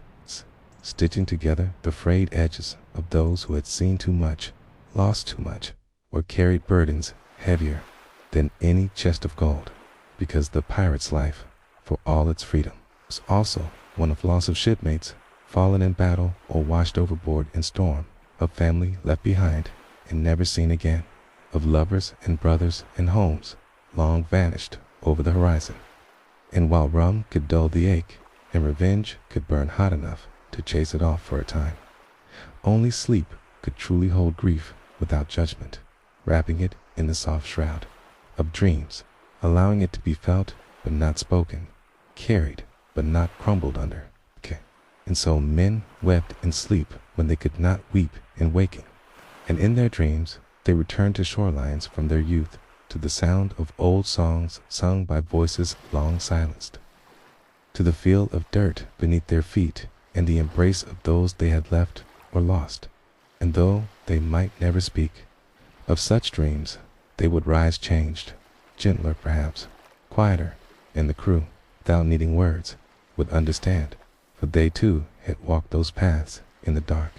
Speaker 1: stitching together the frayed edges of those who had seen too much, lost too much, or carried burdens heavier than any chest of gold, because the pirate's life, for all its freedom, was also one of loss of shipmates fallen in battle or washed overboard in storm, of family left behind and never seen again, of lovers and brothers and homes long vanished over the horizon. And while rum could dull the ache and revenge could burn hot enough to chase it off for a time, only sleep could truly hold grief without judgment, wrapping it in the soft shroud of dreams, allowing it to be felt but not spoken, carried but not crumbled under. And so men wept in sleep when they could not weep in waking, and in their dreams they returned to shorelines from their youth, to the sound of old songs sung by voices long silenced, to the feel of dirt beneath their feet and the embrace of those they had left or lost. And though they might never speak of such dreams, they would rise changed, gentler perhaps, quieter, and the crew, without needing words, would understand, for they too had walked those paths in the dark,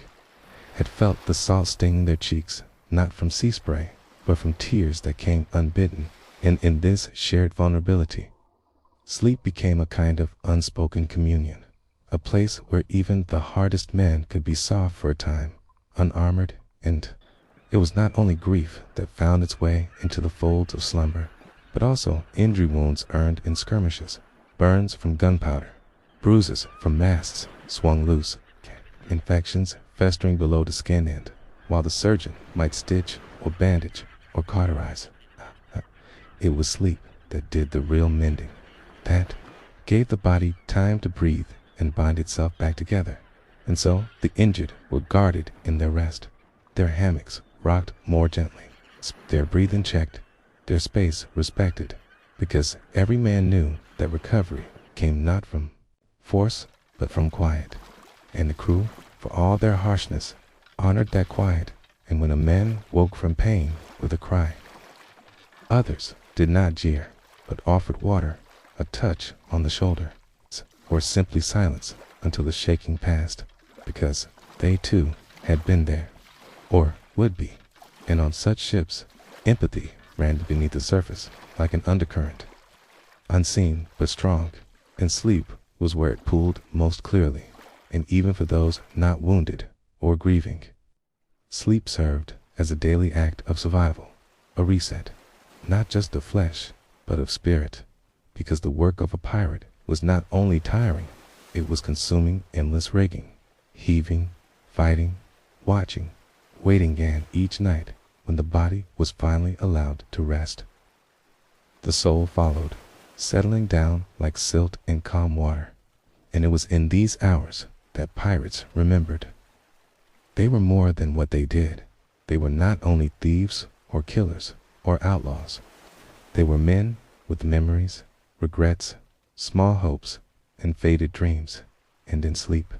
Speaker 1: had felt the salt sting their cheeks, not from sea spray, but from tears that came unbidden. And in this shared vulnerability, sleep became a kind of unspoken communion, a place where even the hardest man could be soft for a time, unarmored, and it was not only grief that found its way into the folds of slumber, but also injury wounds earned in skirmishes, burns from gunpowder, bruises from masts swung loose, infections festering below the skin end, while the surgeon might stitch or bandage or cauterize. It was sleep that did the real mending, that gave the body time to breathe and bind itself back together. And so the injured were guarded in their rest, their hammocks rocked more gently, their breathing checked, their space respected, because every man knew that recovery came not from force but from quiet. And the crew, for all their harshness, honored that quiet. And when a man woke from pain with a cry, others did not jeer, but offered water, a touch on the shoulder, or simply silence until the shaking passed, because they too had been there, or would be. And on such ships, empathy ran beneath the surface like an undercurrent, unseen but strong, and sleep was where it pooled most clearly. And even for those not wounded or grieving, sleep served as a daily act of survival, a reset, not just of flesh, but of spirit, because the work of a pirate was not only tiring, it was consuming endless rigging, heaving, fighting, watching, waiting again each night when the body was finally allowed to rest. The soul followed, settling down like silt in calm water, and it was in these hours that pirates remembered. They were more than what they did. They were not only thieves or killers or outlaws. They were men with memories, regrets, small hopes, and faded dreams. And in sleep,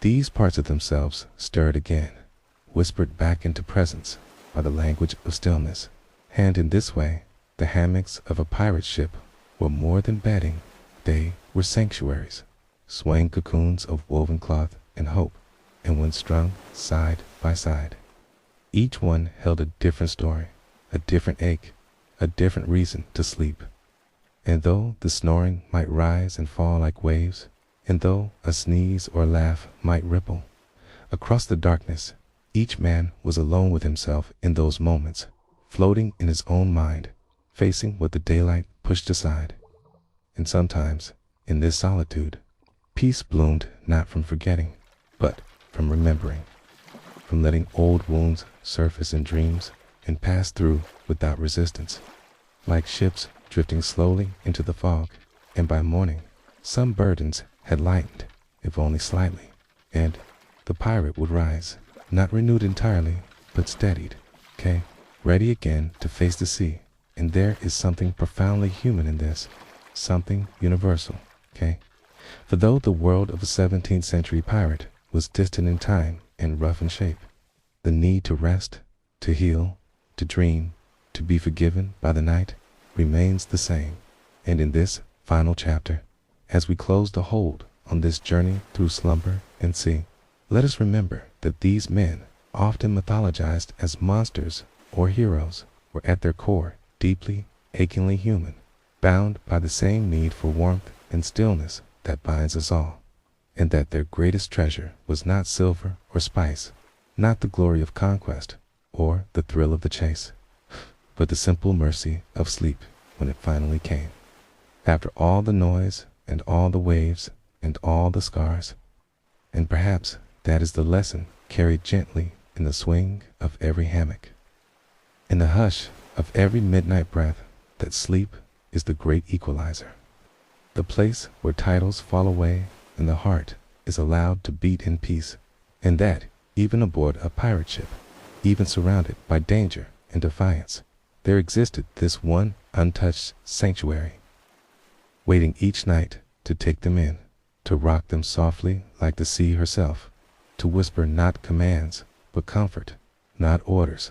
Speaker 1: these parts of themselves stirred again, whispered back into presence by the language of stillness. And in this way, the hammocks of a pirate ship were more than bedding. They were sanctuaries, swaying cocoons of woven cloth and hope. And when strung side by side, each one held a different story, a different ache, a different reason to sleep. And though the snoring might rise and fall like waves, and though a sneeze or laugh might ripple across the darkness, each man was alone with himself in those moments, floating in his own mind, facing what the daylight pushed aside. And sometimes, in this solitude, peace bloomed not from forgetting, but from remembering, from letting old wounds surface in dreams and pass through without resistance, like ships drifting slowly into the fog. And by morning, some burdens had lightened, if only slightly, and the pirate would rise, not renewed entirely, but steadied, ready again to face the sea. And there is something profoundly human in this, something universal, For though the world of a 17th century pirate was distant in time and rough in shape, the need to rest, to heal, to dream, to be forgiven by the night remains the same. And in this final chapter, as we close the hold on this journey through slumber and sea, let us remember that these men, often mythologized as monsters or heroes, were at their core deeply, achingly human, bound by the same need for warmth and stillness that binds us all, and that their greatest treasure was not silver or spice, not the glory of conquest or the thrill of the chase, but the simple mercy of sleep when it finally came. After all the noise and all the waves and all the scars, and perhaps that is the lesson carried gently in the swing of every hammock, in the hush of every midnight breath, that sleep is the great equalizer, the place where titles fall away and the heart is allowed to beat in peace, and that even aboard a pirate ship, even surrounded by danger and defiance, there existed this one untouched sanctuary, waiting each night to take them in, to rock them softly like the sea herself, to whisper not commands, but comfort, not orders,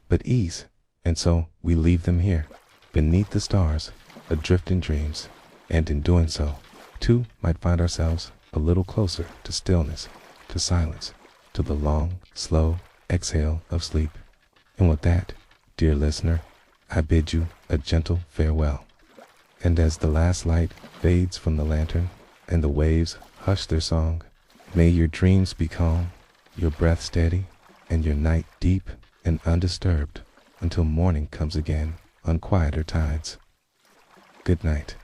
Speaker 1: but ease. And so we leave them here, beneath the stars, adrift in dreams, and in doing so, too might find ourselves a little closer to stillness, to silence, to the long, slow exhale of sleep. And with that, Dear listener, I bid you a gentle farewell. And as the last light fades from the lantern and the waves hush their song, may your dreams be calm, your breath steady, and your night deep and undisturbed until morning comes again on quieter tides. Good night.